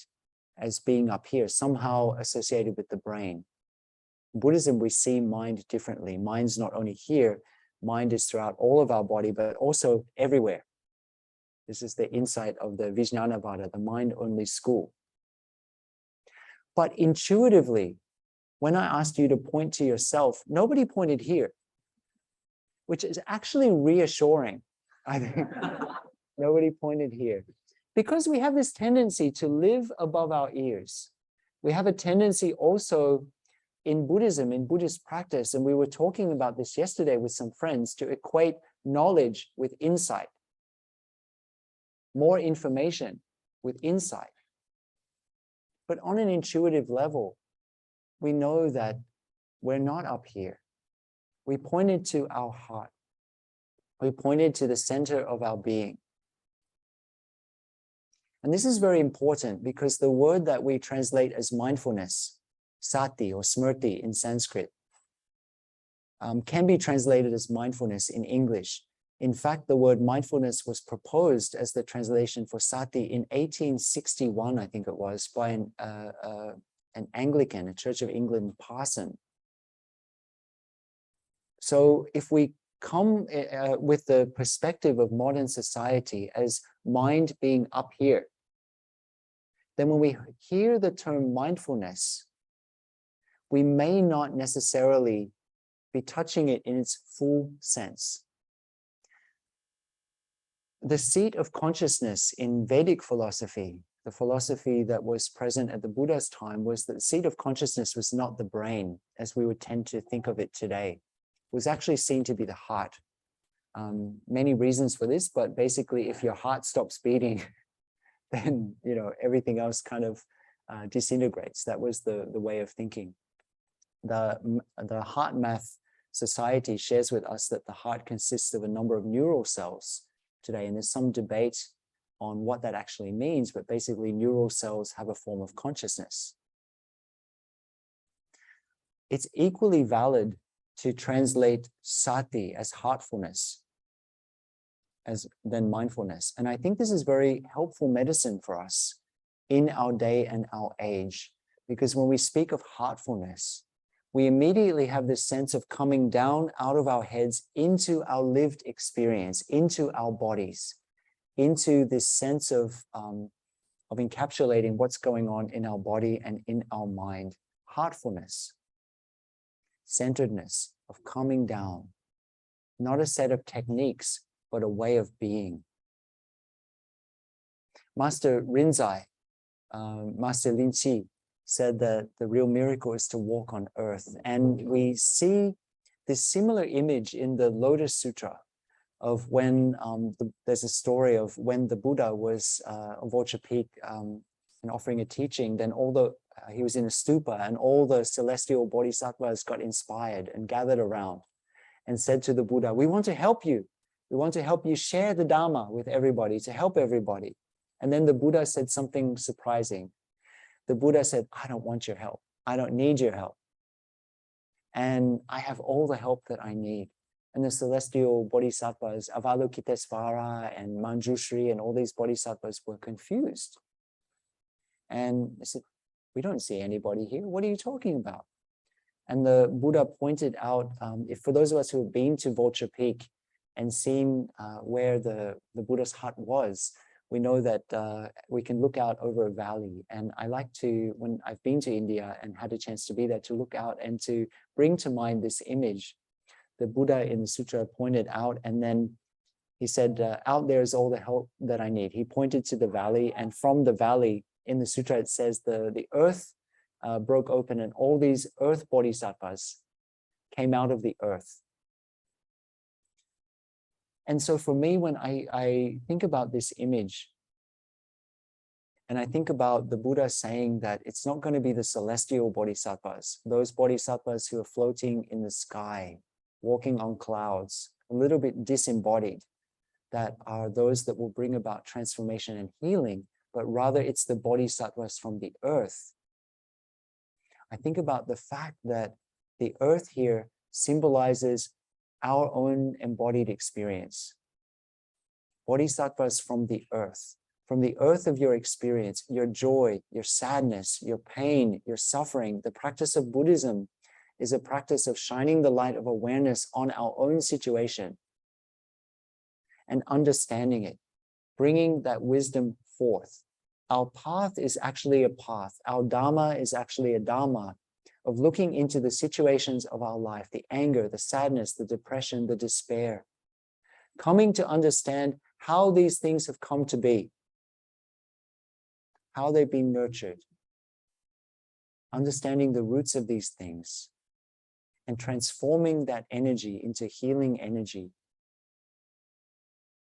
as being up here, somehow associated with the brain. In Buddhism, we see mind differently. Mind's not only here, mind is throughout all of our body, but also everywhere. This is the insight of the Vijnanavada, the mind-only school. But intuitively, when I asked you to point to yourself, nobody pointed here, which is actually reassuring. I think nobody pointed here. Because we have this tendency to live above our ears. We have a tendency also in Buddhism, in Buddhist practice, and we were talking about this yesterday with some friends, to equate knowledge with insight. More information with insight. But on an intuitive level, we know that we're not up here. We pointed to our heart. We pointed to the center of our being. And this is very important because the word that we translate as mindfulness, sati or smrti in Sanskrit, can be translated as mindfulness in English. In fact, the word mindfulness was proposed as the translation for sati in 1861, I think it was, by an Anglican, a Church of England parson. So if we come with the perspective of modern society as mind being up here, then when we hear the term mindfulness, we may not necessarily be touching it in its full sense. The seat of consciousness in Vedic philosophy, the philosophy that was present at the Buddha's time, was that the seat of consciousness was not the brain, as we would tend to think of it today. It was actually seen to be the heart. Many reasons for this, but basically, if your heart stops beating, then everything else kind of disintegrates. That was the way of thinking. The Heart Math Society shares with us that the heart consists of a number of neural cells today, and there's some debate on what that actually means, but basically neural cells have a form of consciousness. It's equally valid to translate sati as heartfulness than mindfulness. And I think this is very helpful medicine for us in our day and our age, because when we speak of heartfulness, we immediately have this sense of coming down out of our heads into our lived experience, into our bodies, into this sense of encapsulating what's going on in our body and in our mind. Heartfulness, centeredness, of coming down, not a set of techniques, but a way of being. Master Rinzai, Master Lin Chi, said that the real miracle is to walk on earth. And we see this similar image in the Lotus Sutra of when there's a story of when the Buddha was on Vulture Peak and offering a teaching, then he was in a stupa and all the celestial bodhisattvas got inspired and gathered around and said to the Buddha, we want to help you. We want to help you share the Dharma with everybody, to help everybody. And then the Buddha said something surprising. The Buddha said, I don't want your help. I don't need your help. And I have all the help that I need. And the celestial bodhisattvas, Avalokitesvara and Manjushri and all these bodhisattvas were confused. And they said, we don't see anybody here. What are you talking about? And the Buddha pointed out, if for those of us who have been to Vulture Peak and seen where the Buddha's hut was, we know that we can look out over a valley. And I like to, when I've been to India and had a chance to be there, to look out and to bring to mind this image. The Buddha in the sutra pointed out, and then he said, out there is all the help that I need. He pointed to the valley, and from the valley, in the sutra it says the earth broke open and all these earth bodhisattvas came out of the earth. And so for me, when I think about this image, and I think about the Buddha saying that it's not going to be the celestial bodhisattvas, those bodhisattvas who are floating in the sky, walking on clouds, a little bit disembodied, that are those that will bring about transformation and healing, but rather it's the bodhisattvas from the earth. I think about the fact that the earth here symbolizes our own embodied experience. Bodhisattvas from the earth of your experience, your joy, your sadness, your pain, your suffering. The practice of Buddhism is a practice of shining the light of awareness on our own situation and understanding it, bringing that wisdom forth. Our path is actually a path. Our Dharma is actually a Dharma of looking into the situations of our life, the anger, the sadness, the depression, the despair, coming to understand how these things have come to be, how they've been nurtured, understanding the roots of these things, and transforming that energy into healing energy.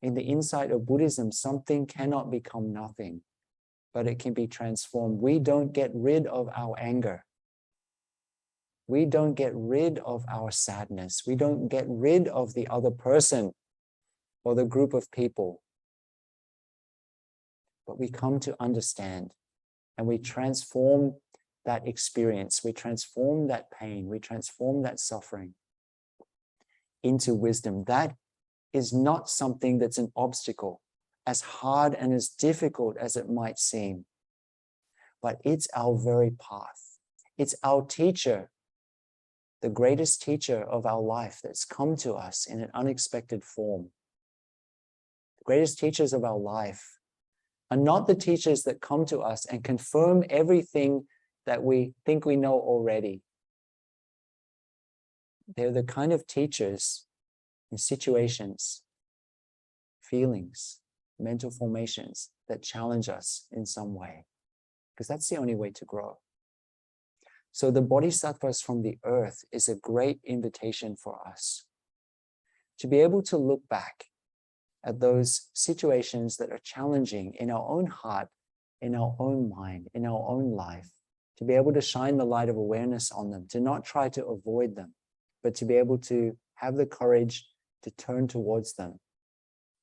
In the insight of Buddhism, something cannot become nothing, but it can be transformed. We don't get rid of our anger. We don't get rid of our sadness. We don't get rid of the other person or the group of people. But we come to understand, and we transform that experience. We transform that pain. We transform that suffering into wisdom. That is not something that's an obstacle, as hard and as difficult as it might seem. But it's our very path. It's our teacher, the greatest teacher of our life that's come to us in an unexpected form. The greatest teachers of our life are not the teachers that come to us and confirm everything that we think we know already. They're the kind of teachers in situations, feelings, mental formations that challenge us in some way, because that's the only way to grow. So the bodhisattvas from the earth is a great invitation for us to be able to look back at those situations that are challenging in our own heart, in our own mind, in our own life, to be able to shine the light of awareness on them, to not try to avoid them, but to be able to have the courage to turn towards them,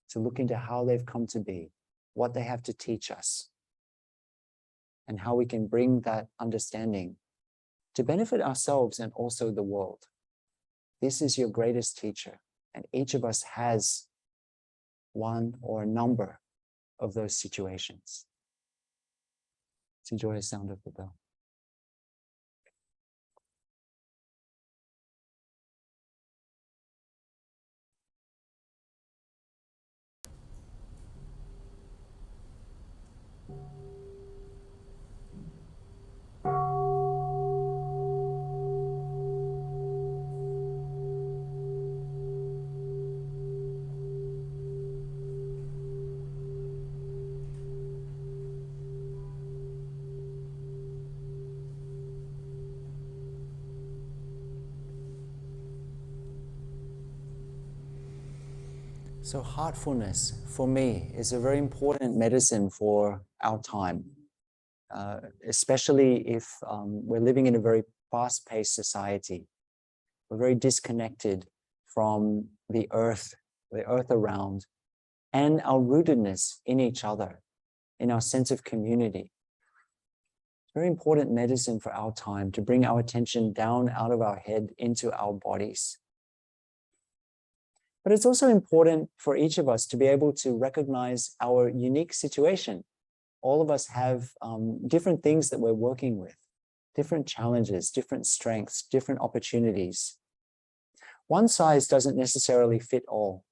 to look into how they've come to be, what they have to teach us, and how we can bring that understanding to benefit ourselves and also the world. This is your greatest teacher, and each of us has one or a number of those situations. Let's enjoy the sound of the bell. So heartfulness, for me, is a very important medicine for our time, especially if we're living in a very fast-paced society. We're very disconnected from the earth around, and our rootedness in each other. in our sense of community. Very important medicine for our time to bring our attention down out of our head into our bodies. But it's also important for each of us to be able to recognize our unique situation. All of us have different things that we're working with, different challenges, different strengths, different opportunities. One size doesn't necessarily fit all.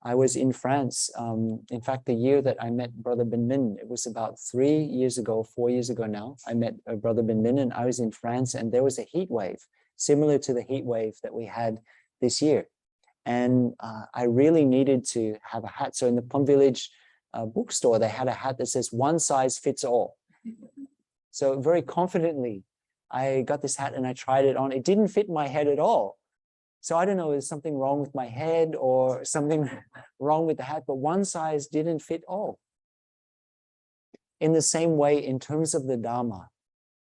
I was in France, in fact, the year that I met Brother Ben Min, it was about 4 years ago now, I met Brother Ben Min, and I was in France, and there was a heat wave, similar to the heat wave that we had this year. And I really needed to have a hat. So in the Plum Village bookstore, they had a hat that says one size fits all. So very confidently, I got this hat and I tried it on. It didn't fit my head at all. So I don't know, is something wrong with my head or something wrong with the hat, but one size didn't fit all. In the same way, in terms of the Dharma,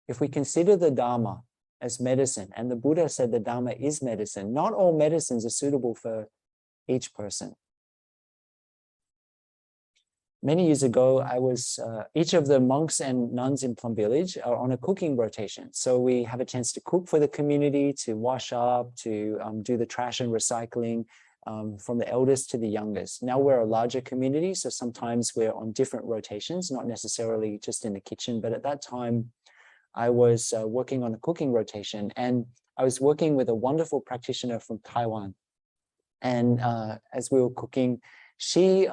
if we consider the Dharma as medicine, and the Buddha said the Dharma is medicine, not all medicines are suitable for each person. Many years ago, I was, each of the monks and nuns in Plum Village are on a cooking rotation. So we have a chance to cook for the community, to wash up, to do the trash and recycling, from the eldest to the youngest. Now we're a larger community, so sometimes we're on different rotations, not necessarily just in the kitchen, but at that time, I was working on a cooking rotation, and I was working with a wonderful practitioner from Taiwan. And as we were cooking, she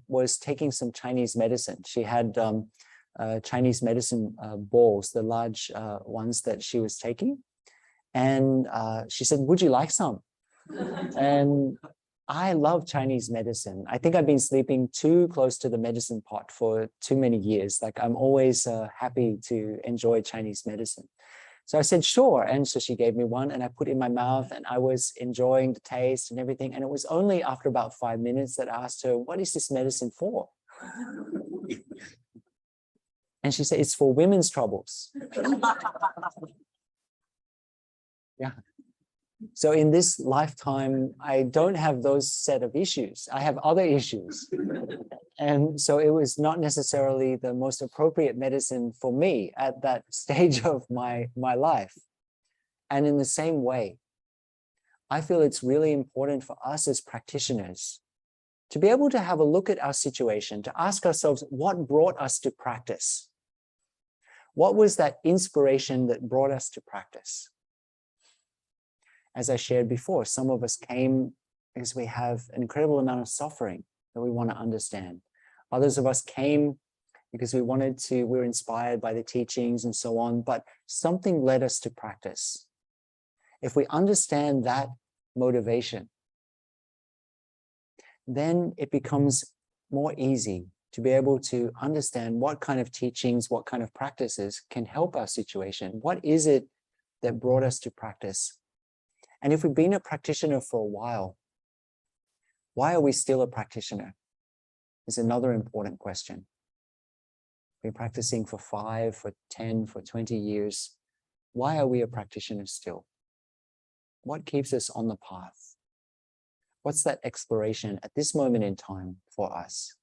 was taking some Chinese medicine. She had Chinese medicine balls, the large ones that she was taking. And she said, "Would you like some?" And I love Chinese medicine. I think I've been sleeping too close to the medicine pot for too many years. Like, I'm always happy to enjoy Chinese medicine. So I said, sure. And so she gave me one and I put it in my mouth, and I was enjoying the taste and everything. And it was only after about 5 minutes that I asked her, what is this medicine for? And she said, it's for women's troubles. Yeah. So in this lifetime, I don't have those set of issues. I have other issues. And so it was not necessarily the most appropriate medicine for me at that stage of my life. And in the same way, I feel it's really important for us as practitioners to be able to have a look at our situation, to ask ourselves, what brought us to practice? What was that inspiration that brought us to practice? As I shared before, some of us came because we have an incredible amount of suffering that we want to understand. Others of us came because we were inspired by the teachings and so on, but something led us to practice. If we understand that motivation, then it becomes more easy to be able to understand what kind of teachings, what kind of practices can help our situation. What is it that brought us to practice? And if we've been a practitioner for a while, why are we still a practitioner? Is another important question. We're practicing for 5, for 10, for 20 years. Why are we a practitioner still? What keeps us on the path? What's that exploration at this moment in time for us?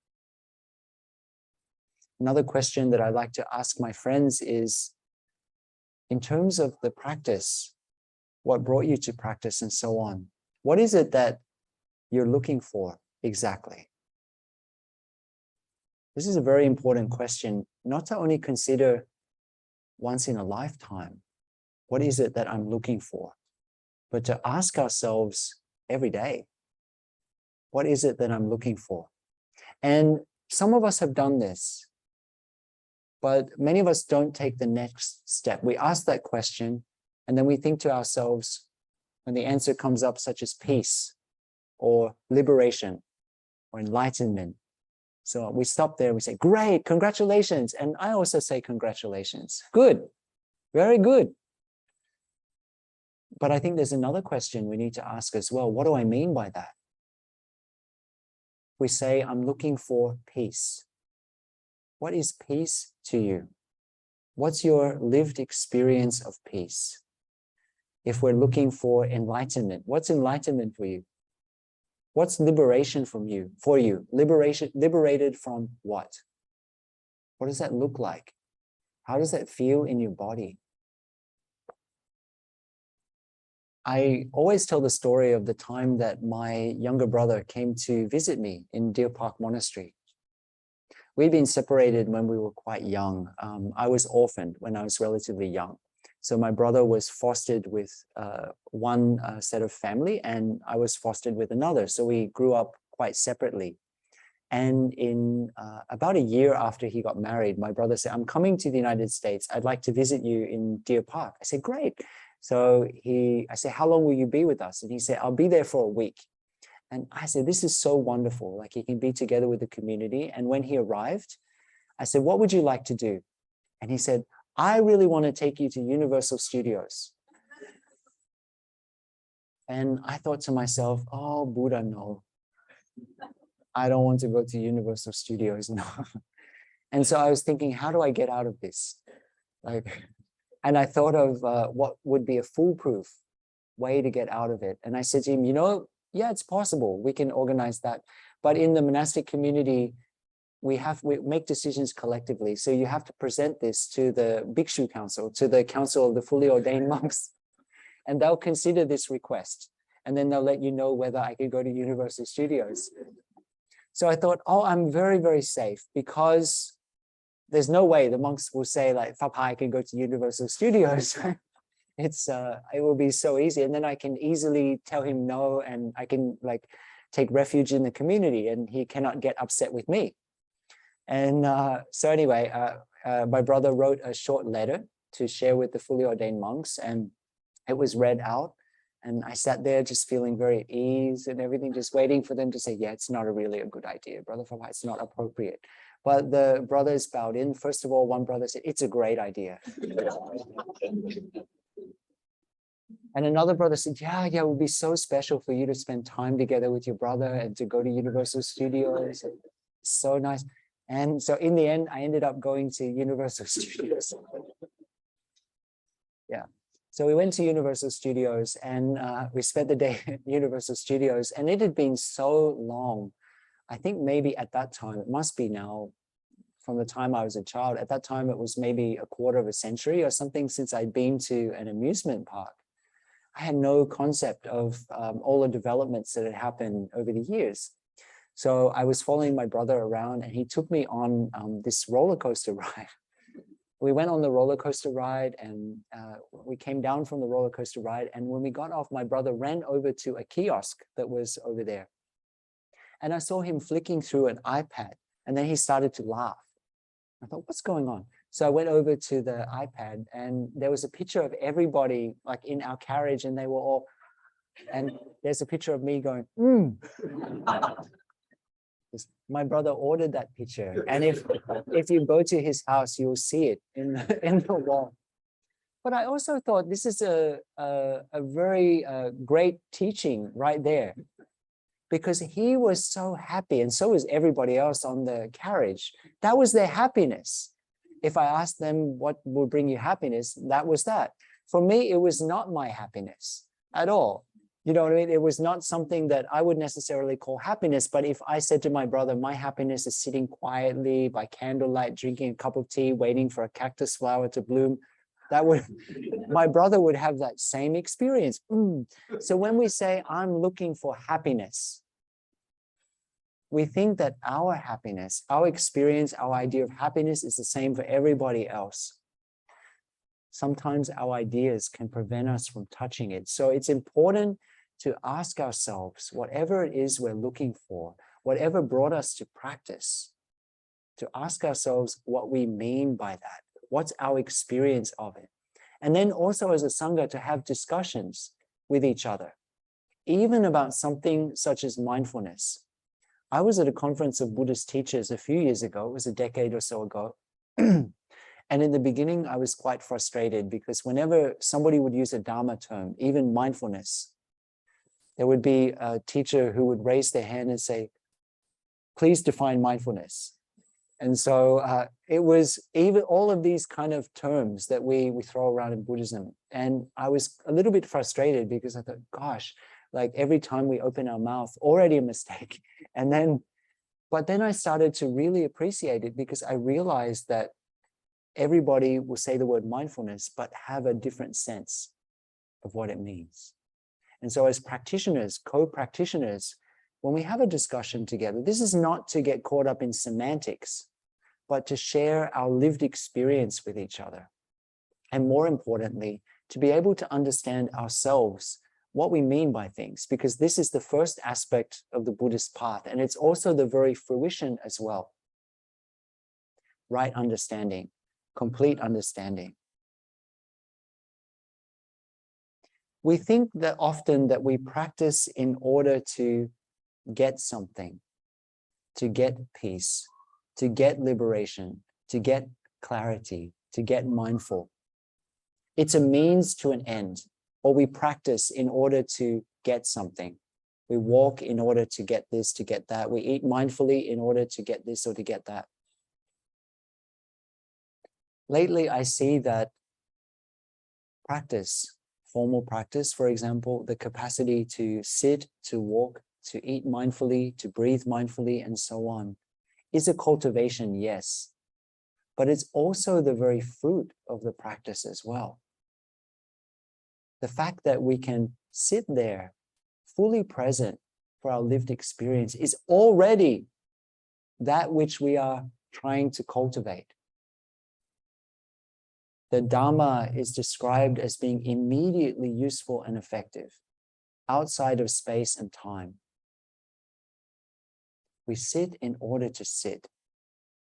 Another question that I like to ask my friends is, in terms of the practice, what brought you to practice and so on, what is it that you're looking for exactly? This is a very important question, not to only consider once in a lifetime, what is it that I'm looking for, but to ask ourselves every day, what is it that I'm looking for? And some of us have done this, but many of us don't take the next step. We ask that question, and then we think to ourselves, when the answer comes up, such as peace or liberation or enlightenment. So we stop there, we say, great, congratulations. And I also say congratulations. Good, very good. But I think there's another question we need to ask as well. What do I mean by that? We say, I'm looking for peace. What is peace to you? What's your lived experience of peace? If we're looking for enlightenment, what's enlightenment for you? What's liberation for you? Liberated from what? What does that look like? How does that feel in your body? I always tell the story of the time that my younger brother came to visit me in Deer Park Monastery. We'd been separated when we were quite young. I was orphaned when I was relatively young. So my brother was fostered with one set of family, and I was fostered with another. So we grew up quite separately. And in about a year after he got married, my brother said, I'm coming to the United States. I'd like to visit you in Deer Park. I said, great. So I said, how long will you be with us? And he said, I'll be there for a week. And I said, this is so wonderful. Like, he can be together with the community. And when he arrived, I said, what would you like to do? And he said, I really want to take you to Universal Studios. And I thought to myself, oh, Buddha, no. I don't want to go to Universal Studios, no. And so I was thinking, how do I get out of this? And I thought of what would be a foolproof way to get out of it. And I said to him, yeah, it's possible. We can organize that. But in the monastic community, we make decisions collectively. So you have to present this to the Bhikshu Council, to the Council of the Fully Ordained Monks, and they'll consider this request. And then they'll let you know whether I could go to Universal Studios. So I thought, oh, I'm very, very safe, because there's no way the monks will say, like, Phap Hai can go to Universal Studios. It will be so easy. And then I can easily tell him no, and I can take refuge in the community, and he cannot get upset with me. And so anyway, my brother wrote a short letter to share with the fully ordained monks, and it was read out. And I sat there just feeling very at ease and everything, just waiting for them to say, yeah, it's not really a good idea, Brother Phap Hai, it's not appropriate. But the brothers bowed in. First of all, one brother said, it's a great idea. And another brother said, yeah, it would be so special for you to spend time together with your brother and to go to Universal Studios. It's so nice. And so in the end, I ended up going to Universal Studios. Yeah. So we went to Universal Studios, and we spent the day at Universal Studios, and it had been so long. I think maybe at that time, it must be now from the time I was a child. At that time, it was maybe a quarter of a century or something since I'd been to an amusement park. I had no concept of all the developments that had happened over the years. So I was following my brother around, and he took me on this roller coaster ride. We went on the roller coaster ride, and we came down from the roller coaster ride. And when we got off, my brother ran over to a kiosk that was over there. And I saw him flicking through an iPad, and then he started to laugh. I thought, what's going on? So I went over to the iPad, and there was a picture of everybody like in our carriage, and they were all, and there's a picture of me going, My brother ordered that picture, and if you go to his house, you'll see it in the wall. But I also thought this is a very great teaching right there, because he was so happy, and so was everybody else on the carriage. That was their happiness. If I asked them what will bring you happiness, that was that. For me, it was not my happiness at all. You know what I mean? It was not something that I would necessarily call happiness. But if I said to my brother, my happiness is sitting quietly by candlelight, drinking a cup of tea, waiting for a cactus flower to bloom, my brother would have that same experience. So when we say, I'm looking for happiness, we think that our happiness, our experience, our idea of happiness is the same for everybody else. Sometimes our ideas can prevent us from touching it. So it's important to ask ourselves, whatever it is we're looking for, whatever brought us to practice, to ask ourselves what we mean by that. What's our experience of it? And then also as a Sangha to have discussions with each other, even about something such as mindfulness. I was at a conference of Buddhist teachers a few years ago, it was a decade or so ago. And in the beginning, I was quite frustrated because whenever somebody would use a Dharma term, even mindfulness, there would be a teacher who would raise their hand and say, please define mindfulness. And so it was even all of these kind of terms that we throw around in Buddhism. And I was a little bit frustrated because I thought, gosh, like every time we open our mouth, already a mistake. And then But then I started to really appreciate it because I realized that everybody will say the word mindfulness, but have a different sense of what it means. And so as practitioners, co-practitioners, when we have a discussion together, this is not to get caught up in semantics, but to share our lived experience with each other. And more importantly, to be able to understand ourselves, what we mean by things, because this is the first aspect of the Buddhist path, and it's also the very fruition as well. Right understanding, complete understanding. We think that often that we practice in order to get something, to get peace, to get liberation, to get clarity, to get mindful. It's a means to an end, or we practice in order to get something. We walk in order to get this, to get that. We eat mindfully in order to get this or to get that. Lately, I see that practice, formal practice, for example, the capacity to sit, to walk, to eat mindfully, to breathe mindfully, and so on, is a cultivation, yes, but it's also the very fruit of the practice as well. The fact that we can sit there fully present for our lived experience is already that which we are trying to cultivate. The Dharma is described as being immediately useful and effective outside of space and time. We sit in order to sit.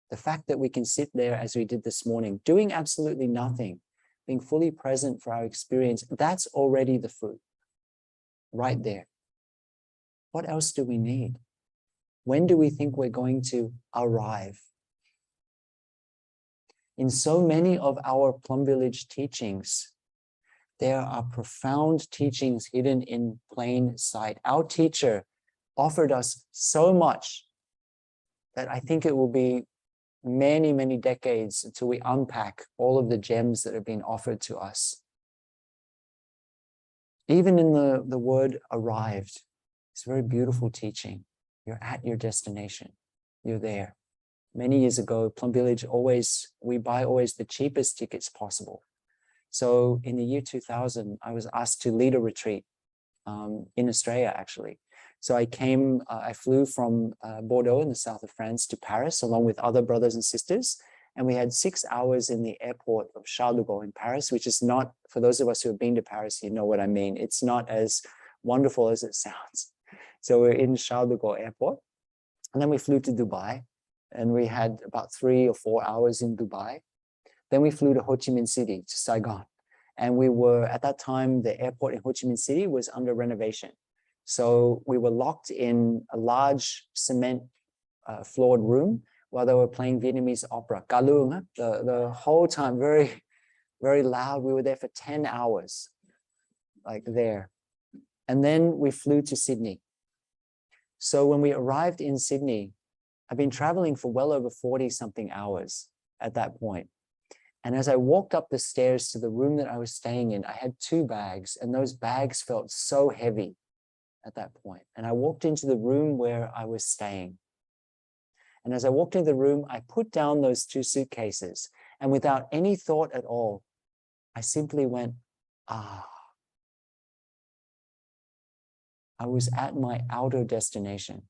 The fact that we can sit there as we did this morning, doing absolutely nothing, being fully present for our experience, that's already the fruit, right there. What else do we need? When do we think we're going to arrive? In so many of our Plum Village teachings, there are profound teachings hidden in plain sight. Our teacher offered us so much that I think it will be many, many decades until we unpack all of the gems that have been offered to us. Even in the word arrived, it's a very beautiful teaching. You're at your destination. You're there. Many years ago, Plum Village we buy always the cheapest tickets possible. So in the year 2000, I was asked to lead a retreat in Australia, actually. So I flew from Bordeaux in the south of France to Paris, along with other brothers and sisters. And we had 6 hours in the airport of Charles de Gaulle in Paris, which is not, for those of us who have been to Paris, you know what I mean. It's not as wonderful as it sounds. So we're in Charles de Gaulle airport. And then we flew to Dubai. And we had about 3 or 4 hours in Dubai. Then we flew to Ho Chi Minh City, to Saigon. And we were, at that time, the airport in Ho Chi Minh City was under renovation. So we were locked in a large cement floored room while they were playing Vietnamese opera, ca lương, the whole time, very, very loud. We were there for 10 hours, like there. And then we flew to Sydney. So when we arrived in Sydney, I've been traveling for well over 40-something hours at that point. And as I walked up the stairs to the room that I was staying in, I had 2 bags, and those bags felt so heavy at that point. And I walked into the room where I was staying. And as I walked into the room, I put down those 2 suitcases, and without any thought at all, I simply went, ah. I was at my outer destination.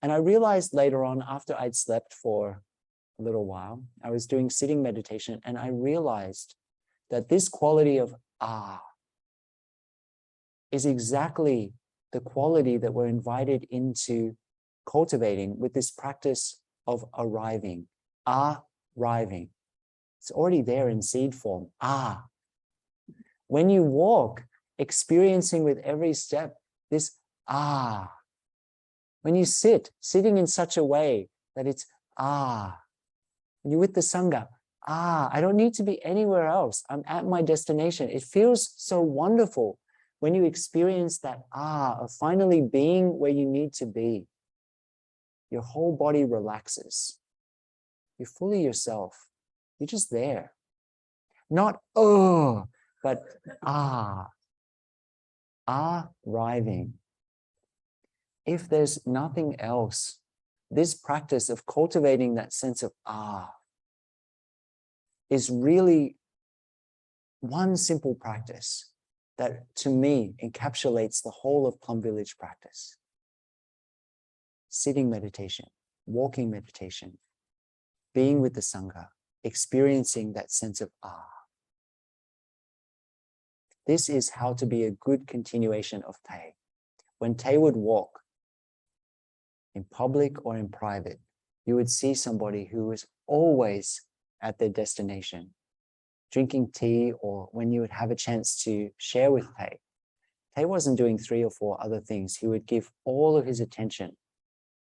And I realized later on, after I'd slept for a little while, I was doing sitting meditation, and I realized that this quality of ah is exactly the quality that we're invited into cultivating with this practice of arriving, arriving. It's already there in seed form, ah. When you walk, experiencing with every step this ah. When you sit, sitting in such a way that it's ah. When you're with the Sangha, ah, I don't need to be anywhere else. I'm at my destination. It feels so wonderful when you experience that ah of finally being where you need to be. Your whole body relaxes. You're fully yourself. You're just there. Not oh, but ah. Arriving. if there's nothing else, this practice of cultivating that sense of is really one simple practice that, to me, encapsulates the whole of Plum Village practice. Sitting meditation, walking meditation, being with the Sangha, experiencing that sense of This is how to be a good continuation of Thay. When Thay would walk, in public or in private, you would see somebody who was always at their destination, drinking tea, or when you would have a chance to share with Thay. Thay wasn't doing 3 or 4 other things. He would give all of his attention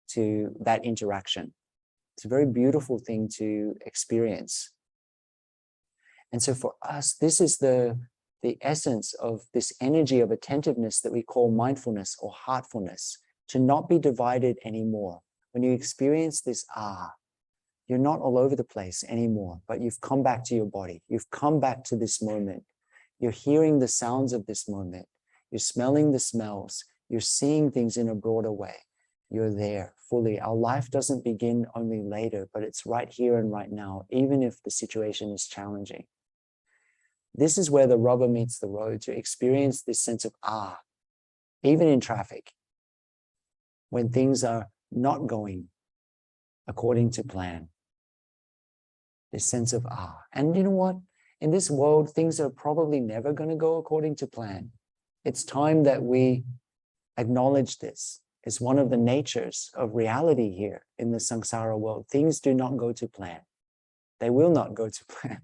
to that interaction. It's a very beautiful thing to experience. And so for us, this is the essence of this energy of attentiveness that we call mindfulness or heartfulness, to not be divided anymore. When you experience this you're not all over the place anymore, but you've come back to your body. You've come back to this moment. You're hearing the sounds of this moment. You're smelling the smells. You're seeing things in a broader way. You're there fully. Our life doesn't begin only later, but it's right here and right now, even if the situation is challenging. This is where the rubber meets the road, to experience this sense of even in traffic, when things are not going according to plan. This sense of And you know what? In this world, things are probably never going to go according to plan. It's time that we acknowledge this. It's one of the natures of reality here in the samsara world. Things do not go to plan. They will not go to plan.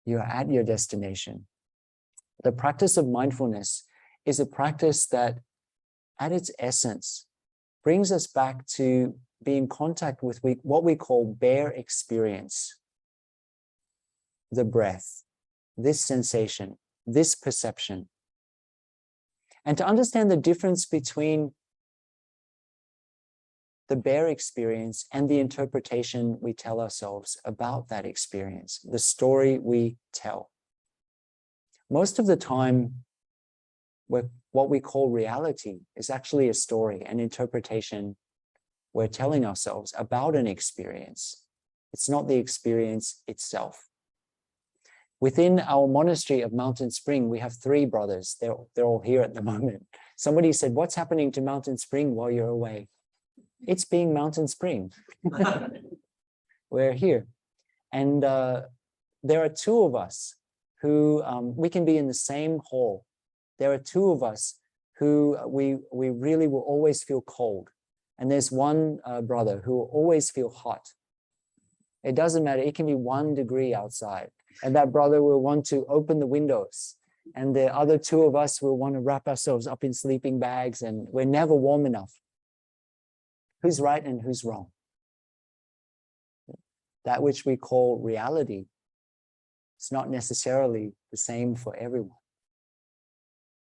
You are at your destination. The practice of mindfulness is a practice that, at its essence, brings us back to be in contact with what we call bare experience. The breath, this sensation, this perception. And to understand the difference between the bare experience and the interpretation we tell ourselves about that experience, the story we tell. Most of the time, what we call reality is actually a story, an interpretation we're telling ourselves about an experience. It's not the experience itself. Within our monastery of Mountain Spring, we have 3 brothers. They're all here at the moment. Somebody said, "What's happening to Mountain Spring while you're away?" It's being Mountain Spring. We're here. And there are 2 of us who, we can be in the same hall. There are 2 of us who we really will always feel cold. And there's one brother who will always feel hot. It doesn't matter. It can be 1 degree outside. And that brother will want to open the windows. And the other 2 of us will want to wrap ourselves up in sleeping bags, and we're never warm enough. Who's right and who's wrong? That which we call reality, it's not necessarily the same for everyone.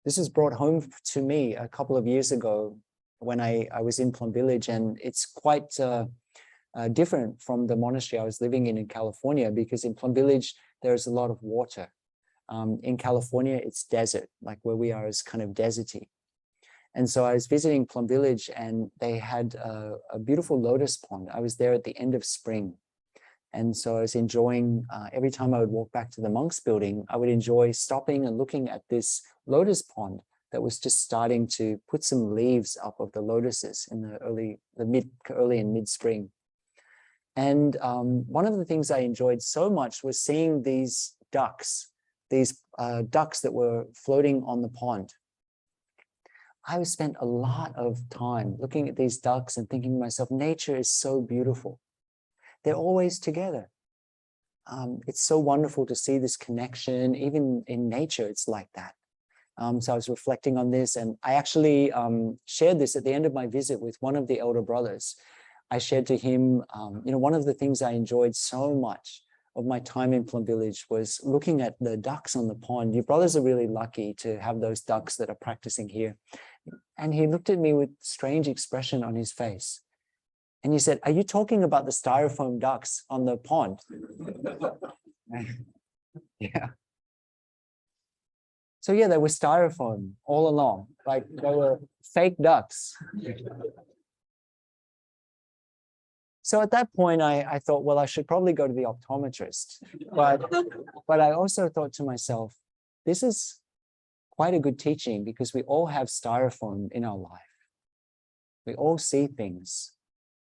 This was brought home to me a couple of years ago when I was in Plum Village, and it's quite different from the monastery I was living in California, because in Plum Village, there's a lot of water. In California, it's desert, like where we are is kind of deserty. And so I was visiting Plum Village, and they had a beautiful lotus pond. I was there at the end of spring. And so I was enjoying, every time I would walk back to the monks building, I would enjoy stopping and looking at this lotus pond that was just starting to put some leaves up of the lotuses in the early and mid spring. And one of the things I enjoyed so much was seeing these ducks that were floating on the pond. I spent a lot of time looking at these ducks and thinking to myself, nature is so beautiful. They're always together. It's so wonderful to see this connection. Even in nature, it's like that. So I was reflecting on this, and I actually shared this at the end of my visit with one of the elder brothers. I shared to him, one of the things I enjoyed so much of my time in Plum Village was looking at the ducks on the pond. You brothers are really lucky to have those ducks that are practicing here. And he looked at me with strange expression on his face. And he said, "Are you talking about the styrofoam ducks on the pond?" Yeah. So yeah, they were styrofoam all along, like they were fake ducks. So at that point, I thought, well, I should probably go to the optometrist. But I also thought to myself, this is quite a good teaching because we all have styrofoam in our life. We all see things,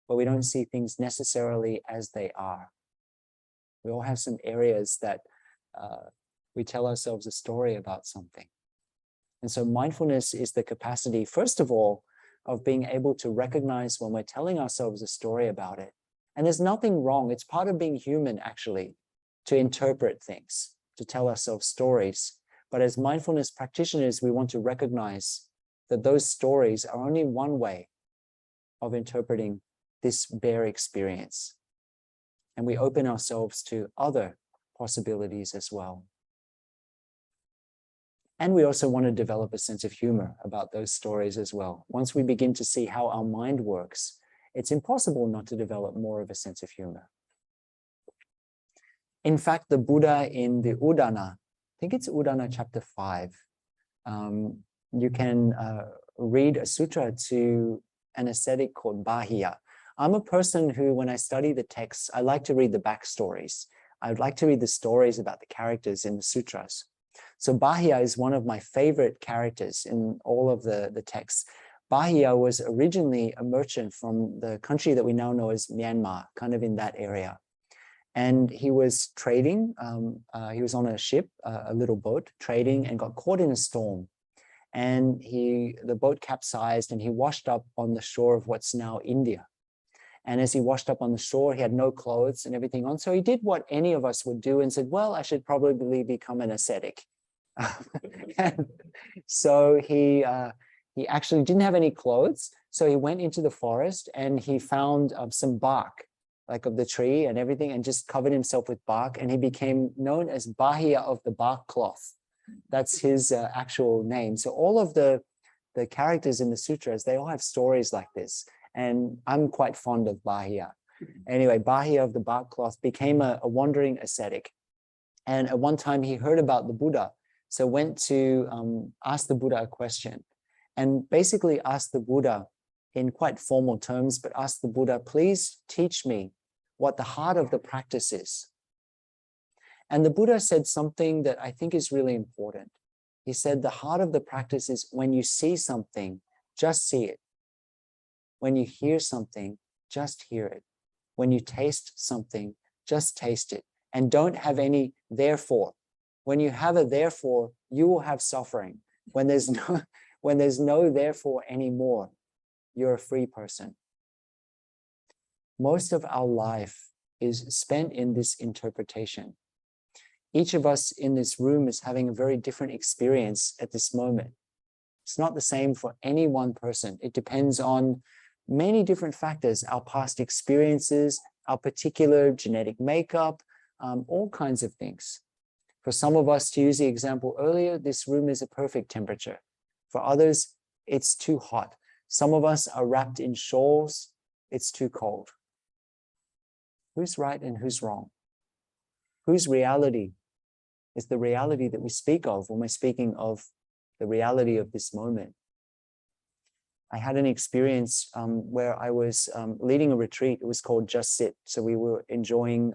but we don't see things necessarily as they are. We all have some areas that we tell ourselves a story about something. And so mindfulness is the capacity, first of all, of being able to recognize when we're telling ourselves a story about it. And there's nothing wrong. It's part of being human, actually, to interpret things, to tell ourselves stories. But as mindfulness practitioners, we want to recognize that those stories are only one way of interpreting this bare experience. And we open ourselves to other possibilities as well. And we also want to develop a sense of humor about those stories as well. Once we begin to see how our mind works, it's impossible not to develop more of a sense of humor. In fact, the Buddha in the Udana, I think it's Udana chapter 5, you can read a sutra to an ascetic called Bahiya. I'm a person who, when I study the texts, I like to read the backstories. I would like to read the stories about the characters in the sutras. So Bahiya is one of my favorite characters in all of the texts. Bahiya was originally a merchant from the country that we now know as Myanmar, kind of in that area. And he was trading, he was on a ship, a little boat, trading, and got caught in a storm. And the boat capsized and he washed up on the shore of what's now India. And as he washed up on the shore, he had no clothes and everything on. So he did what any of us would do and said, well, I should probably become an ascetic. And so he actually didn't have any clothes. So he went into the forest and he found some bark, like of the tree and everything, and just covered himself with bark. And he became known as Bahiya of the bark cloth. That's his actual name. So all of the characters in the sutras, they all have stories like this. And I'm quite fond of Bahiya. Anyway, Bahiya of the bark cloth became a wandering ascetic. And at one time he heard about the Buddha. So went to ask the Buddha a question and basically asked the Buddha in quite formal terms, but asked the Buddha, please teach me what the heart of the practice is. And the Buddha said something that I think is really important. He said, the heart of the practice is when you see something, just see it. When you hear something, just hear it. When you taste something, just taste it. And don't have any therefore. When you have a therefore, you will have suffering. When there's no therefore anymore, you're a free person. Most of our life is spent in this interpretation. Each of us in this room is having a very different experience at this moment. It's not the same for any one person. It depends on many different factors, our past experiences, our particular genetic makeup, all kinds of things. For some of us, to use the example earlier, this room is a perfect temperature. For others, it's too hot. Some of us are wrapped in shawls. It's too cold. Who's right and who's wrong? Whose reality is the reality that we speak of when we're speaking of the reality of this moment? I had an experience where I was leading a retreat. It was called Just Sit. So we were enjoying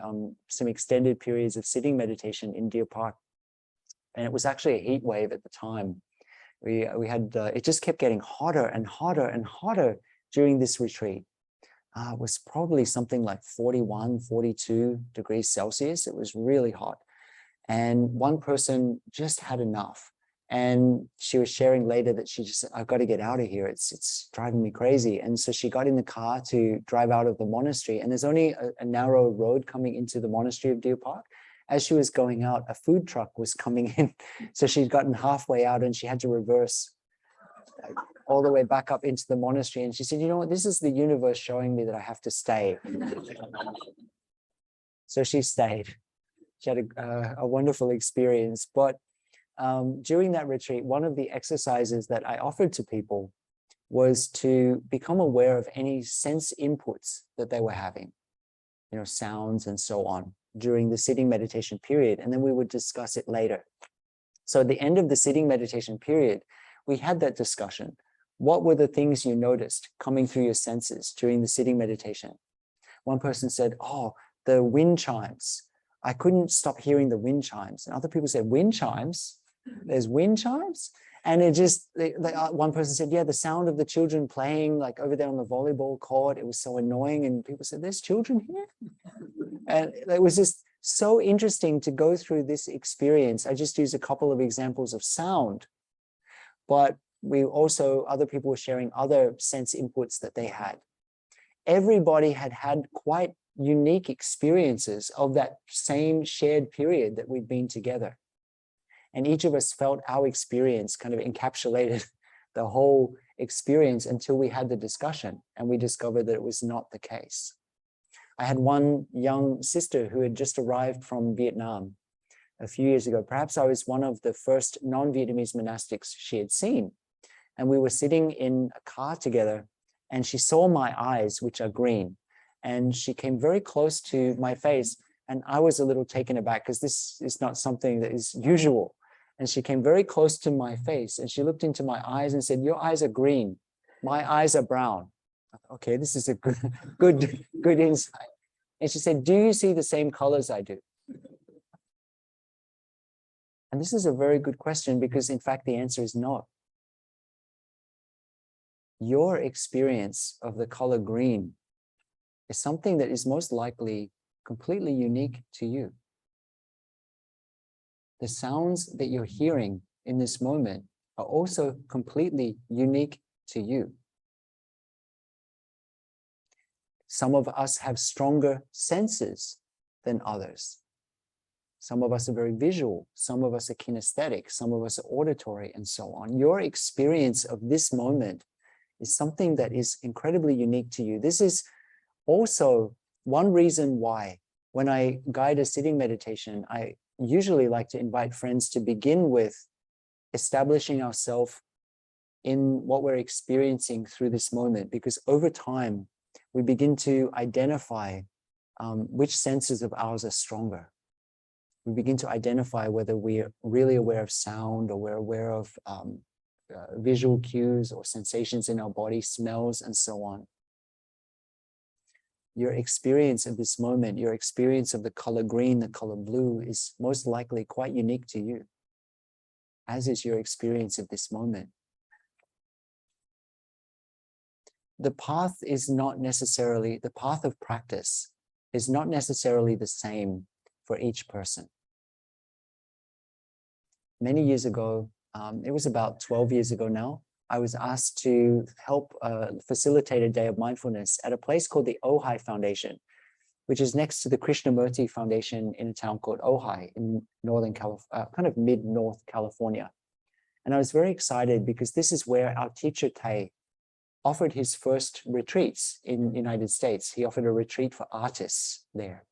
some extended periods of sitting meditation in Deer Park. And it was actually a heat wave at the time. We had, it just kept getting hotter and hotter and hotter during this retreat. It was probably something like 41, 42 degrees Celsius. It was really hot. And one person just had enough. And she was sharing later that she just said, I've got to get out of here. It's driving me crazy. And so she got in the car to drive out of the monastery. And there's only a narrow road coming into the monastery of Deer Park. As she was going out, a food truck was coming in. So she'd gotten halfway out and she had to reverse all the way back up into the monastery. And she said, you know what, this is the universe showing me that I have to stay. So she stayed. She had a wonderful experience. But during that retreat, one of the exercises that I offered to people was to become aware of any sense inputs that they were having, you know, sounds and so on, during the sitting meditation period. And then we would discuss it later. So at the end of the sitting meditation period, we had that discussion. What were the things you noticed coming through your senses during the sitting meditation? One person said, oh, the wind chimes. I couldn't stop hearing the wind chimes. And other people said, wind chimes? There's wind chimes? And it just, one person said, yeah, the sound of the children playing like over there on the volleyball court, it was so annoying. And people said, there's children here? And it was just so interesting to go through this experience. I just used a couple of examples of sound, but we also, other people were sharing other sense inputs that they had. Everybody had had quite unique experiences of that same shared period that we'd been together. And each of us felt our experience kind of encapsulated the whole experience until we had the discussion and we discovered that it was not the case. I had one young sister who had just arrived from Vietnam a few years ago. Perhaps I was one of the first non-Vietnamese monastics she had seen. And we were sitting in a car together and she saw my eyes, which are green. And she came very close to my face. And I was a little taken aback because this is not something that is usual. And she came very close to my face and she looked into my eyes and said, your eyes are green. My eyes are brown. Okay, this is a good insight. And she said, do you see the same colors I do? And this is a very good question because in fact, the answer is no. Your experience of the color green is something that is most likely completely unique to you. The sounds that you're hearing in this moment are also completely unique to you. Some of us have stronger senses than others. Some of us are very visual, some of us are kinesthetic, some of us are auditory, and so on. Your experience of this moment is something that is incredibly unique to you. This is also one reason why when I guide a sitting meditation, I usually like to invite friends to begin with establishing ourselves in what we're experiencing through this moment, because over time, we begin to identify which senses of ours are stronger. We begin to identify whether we're really aware of sound or we're aware of visual cues or sensations in our body, smells, and so on. Your experience of this moment, your experience of the color green, the color blue is most likely quite unique to you, as is your experience of this moment. The path is not necessarily, the path of practice is not necessarily the same for each person. Many years ago, it was about 12 years ago now, I was asked to help facilitate a day of mindfulness at a place called the Ojai Foundation, which is next to the Krishnamurti Foundation in a town called Ojai in Northern California, kind of mid-North California. And I was very excited because this is where our teacher Tai offered his first retreats in the United States. He offered a retreat for artists there.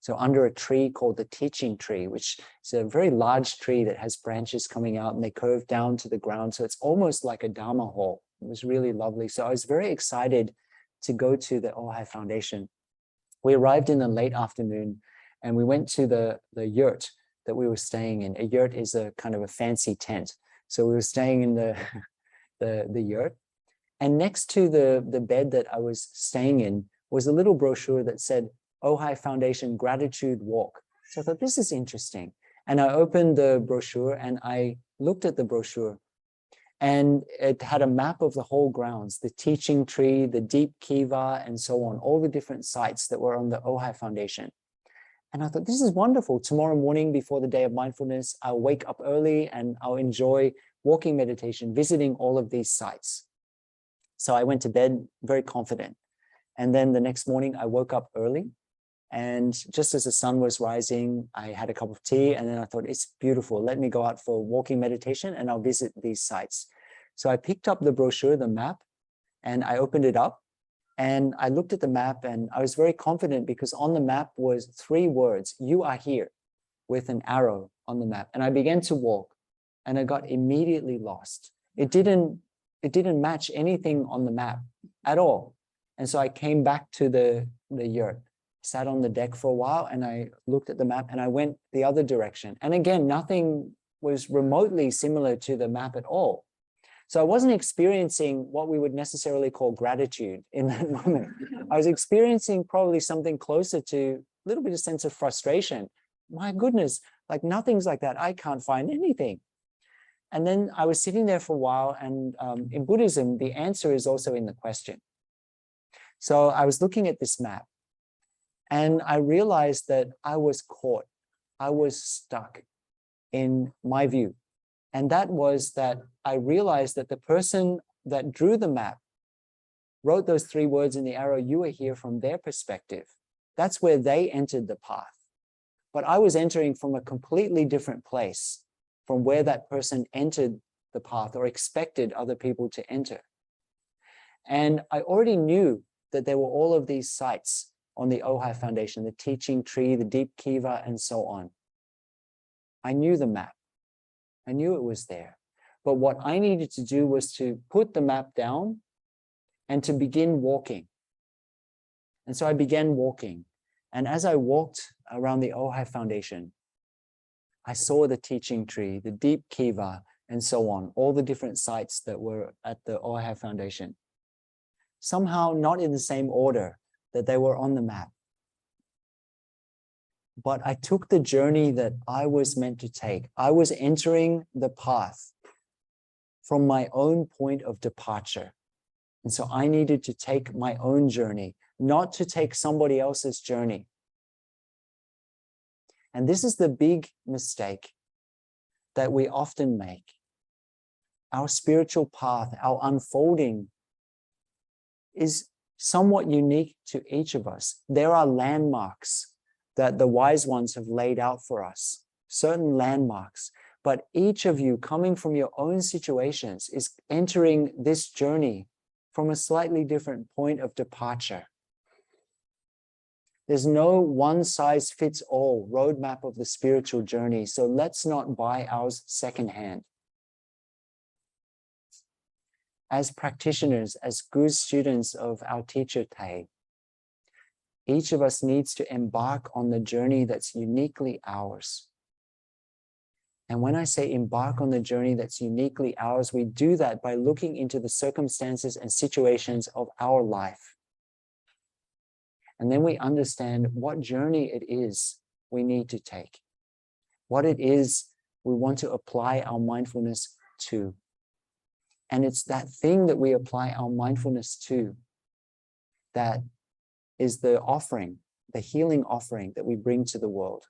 So under a tree called the teaching tree, which is a very large tree that has branches coming out and they curve down to the ground. So it's almost like a Dharma hall. It was really lovely. So I was very excited to go to the Ojai Foundation. We arrived in the late afternoon and we went to the yurt that we were staying in. A yurt is a kind of a fancy tent. So we were staying in the yurt. And next to the bed that I was staying in was a little brochure that said, Ojai Foundation Gratitude Walk. So I thought, this is interesting. And I opened the brochure and I looked at the brochure and it had a map of the whole grounds, the teaching tree, the deep kiva, and so on, all the different sites that were on the Ojai Foundation. And I thought, this is wonderful. Tomorrow morning before the day of mindfulness, I'll wake up early and I'll enjoy walking meditation, visiting all of these sites. So I went to bed very confident. And then the next morning I woke up early. And just as the sun was rising, I had a cup of tea and then I thought, it's beautiful. Let me go out for walking meditation and I'll visit these sites. So I picked up the brochure, the map, and I opened it up and I looked at the map and I was very confident because on the map was 3 words, you are here, with an arrow on the map. And I began to walk and I got immediately lost. It didn't match anything on the map at all. And so I came back to the yurt, sat on the deck for a while and I looked at the map and I went the other direction. And again, nothing was remotely similar to the map at all. So I wasn't experiencing what we would necessarily call gratitude in that moment. I was experiencing probably something closer to a little bit of sense of frustration. My goodness, like nothing's like that. I can't find anything. And then I was sitting there for a while, and in Buddhism, the answer is also in the question. So I was looking at this map, and I realized that I was caught. I was stuck in my view. And that was that I realized that the person that drew the map wrote those 3 words in the arrow, "You are here," from their perspective. That's where they entered the path. But I was entering from a completely different place from where that person entered the path or expected other people to enter. And I already knew that there were all of these sites on the Ojai Foundation, the teaching tree, the deep kiva, and so on. I knew the map. I knew it was there. But what I needed to do was to put the map down and to begin walking. And so I began walking. And as I walked around the Ojai Foundation, I saw the teaching tree, the deep kiva, and so on, all the different sites that were at the Ojai Foundation. Somehow not in the same order that they were on the map. But I took the journey that I was meant to take. I was entering the path from my own point of departure. And so I needed to take my own journey, not to take somebody else's journey. And this is the big mistake that we often make. Our spiritual path, our unfolding, is somewhat unique to each of us. There are landmarks that the wise ones have laid out for us, certain landmarks. But each of you, coming from your own situations, is entering this journey from a slightly different point of departure. There's no one-size-fits-all roadmap of the spiritual journey, so let's not buy ours secondhand. As practitioners, as good students of our teacher Tai, each of us needs to embark on the journey that's uniquely ours. And when I say embark on the journey that's uniquely ours, we do that by looking into the circumstances and situations of our life. And then we understand what journey it is we need to take, what it is we want to apply our mindfulness to. And it's that thing that we apply our mindfulness to that is the offering, the healing offering that we bring to the world.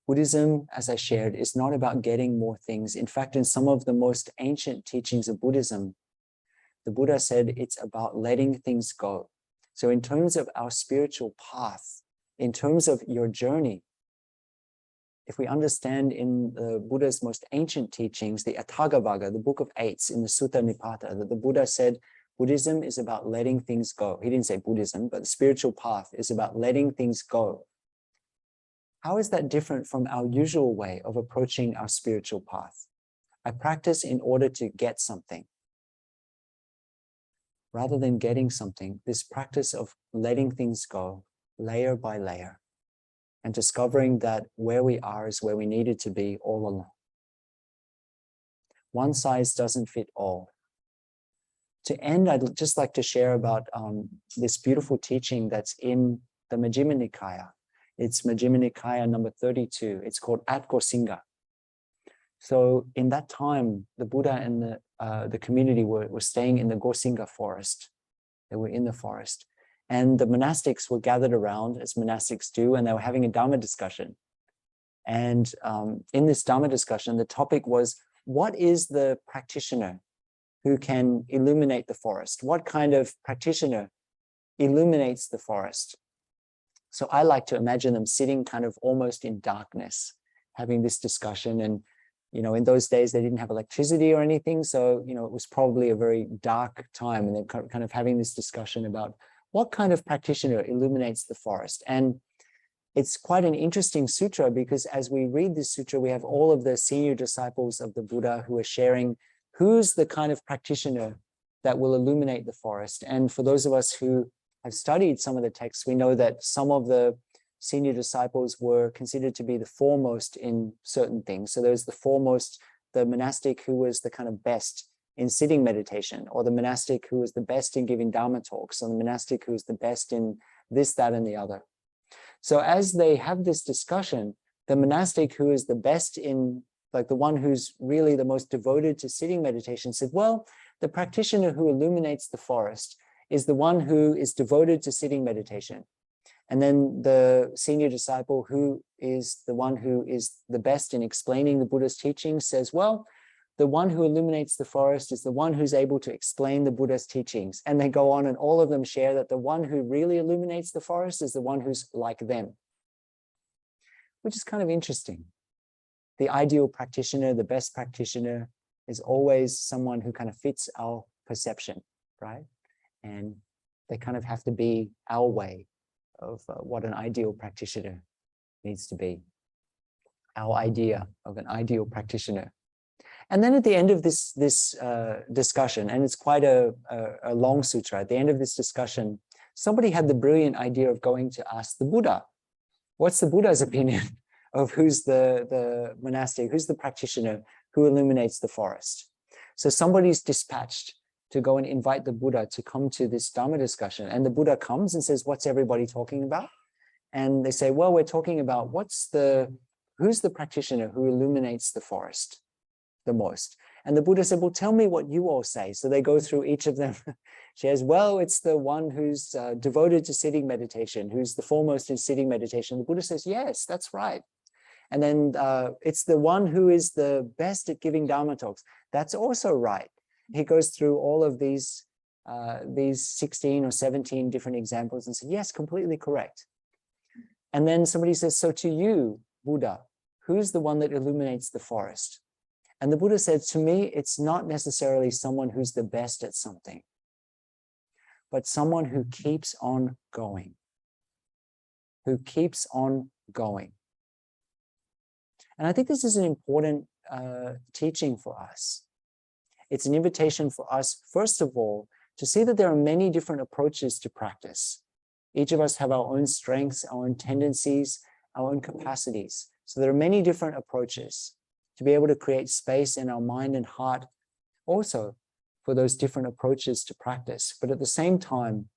Buddhism, as I shared, is not about getting more things. In fact, in some of the most ancient teachings of Buddhism, the Buddha said it's about letting things go. So in terms of our spiritual path, in terms of your journey, if we understand in the Buddha's most ancient teachings, the Atthagavagga, the Book of Eights in the Sutta Nipata, that the Buddha said Buddhism is about letting things go. He didn't say Buddhism, but the spiritual path is about letting things go. How is that different from our usual way of approaching our spiritual path? I practice in order to get something. Rather than getting something, this practice of letting things go, layer by layer, and discovering that where we are is where we needed to be all along. One size doesn't fit all. To end, I'd just like to share about this beautiful teaching that's in the Majjhima Nikaya. It's Majjhima Nikaya number 32. It's called At Gosinga. So in that time, the Buddha and the community were staying in the Gosinga forest. They were in the forest. And the monastics were gathered around, as monastics do, and they were having a Dharma discussion. And in this Dharma discussion, the topic was, what is the practitioner who can illuminate the forest? What kind of practitioner illuminates the forest? So I like to imagine them sitting kind of almost in darkness, having this discussion. And, you know, in those days, they didn't have electricity or anything. So, you know, it was probably a very dark time. And they're kind of having this discussion about what kind of practitioner illuminates the forest. And it's quite an interesting sutra, because as we read this sutra, we have all of the senior disciples of the Buddha who are sharing who's the kind of practitioner that will illuminate the forest. And for those of us who have studied some of the texts, we know that some of the senior disciples were considered to be the foremost in certain things. So there's the foremost, the monastic who was the kind of best in sitting meditation, or the monastic who was the best in giving Dharma talks, or the monastic who was the best in this, that, and the other. So as they have this discussion, the monastic who is the best in, like the one who's really the most devoted to sitting meditation, said, well, the practitioner who illuminates the forest is the one who is devoted to sitting meditation. And then the senior disciple, who is the one who is the best in explaining the Buddha's teachings, says, well, the one who illuminates the forest is the one who's able to explain the Buddha's teachings. And they go on, and all of them share that the one who really illuminates the forest is the one who's like them, which is kind of interesting. The ideal practitioner, the best practitioner, is always someone who kind of fits our perception, right? And they kind of have to be our way of what an ideal practitioner needs to be, our idea of an ideal practitioner. And then at the end of this discussion, and it's quite a long sutra, at the end of this discussion, somebody had the brilliant idea of going to ask the Buddha, what's the Buddha's opinion of who's the monastic, who's the practitioner who illuminates the forest? So somebody's dispatched to go and invite the Buddha to come to this Dharma discussion. And the Buddha comes and says, what's everybody talking about? And they say, well, we're talking about who's the practitioner who illuminates the forest the most? And the Buddha said, well, tell me what you all say. So they go through each of them. She says, well, it's the one who's devoted to sitting meditation, who's the foremost in sitting meditation. The Buddha says, yes, that's right. And then it's the one who is the best at giving Dharma talks. That's also right. He goes through all of these 16 or 17 different examples and said, yes, completely correct. And then somebody says, so to you, Buddha, who's the one that illuminates the forest? And the Buddha said, to me, it's not necessarily someone who's the best at something, but someone who keeps on going, who keeps on going. And I think this is an important teaching for us. It's an invitation for us, first of all, to see that there are many different approaches to practice. Each of us have our own strengths, our own tendencies, our own capacities. So there are many different approaches to be able to create space in our mind and heart also for those different approaches to practice. But at the same time,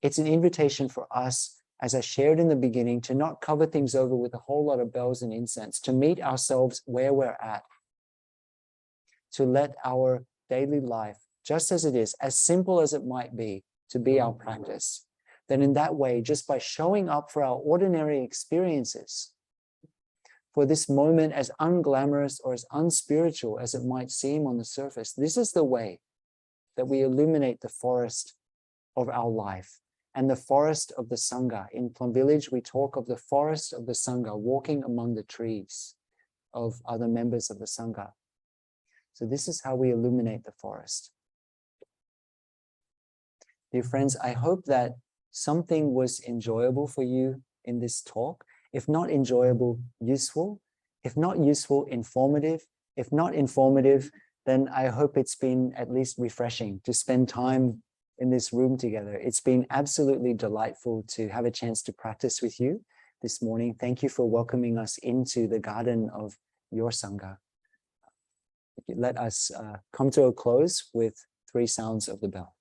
it's an invitation for us, as I shared in the beginning, to not cover things over with a whole lot of bells and incense, to meet ourselves where we're at, to let our daily life, just as it is, as simple as it might be, to be our practice. Then in that way, just by showing up for our ordinary experiences, for this moment, as unglamorous or as unspiritual as it might seem on the surface, this is the way that we illuminate the forest of our life and the forest of the Sangha. In Plum Village, we talk of the forest of the Sangha, walking among the trees of other members of the Sangha. So this is how we illuminate the forest. Dear friends, I hope that something was enjoyable for you in this talk. If not enjoyable, useful. If not useful, informative. If not informative, then I hope it's been at least refreshing to spend time in this room together. It's been absolutely delightful to have a chance to practice with you this morning. Thank you for welcoming us into the garden of your Sangha. Let us come to a close with 3 sounds of the bell.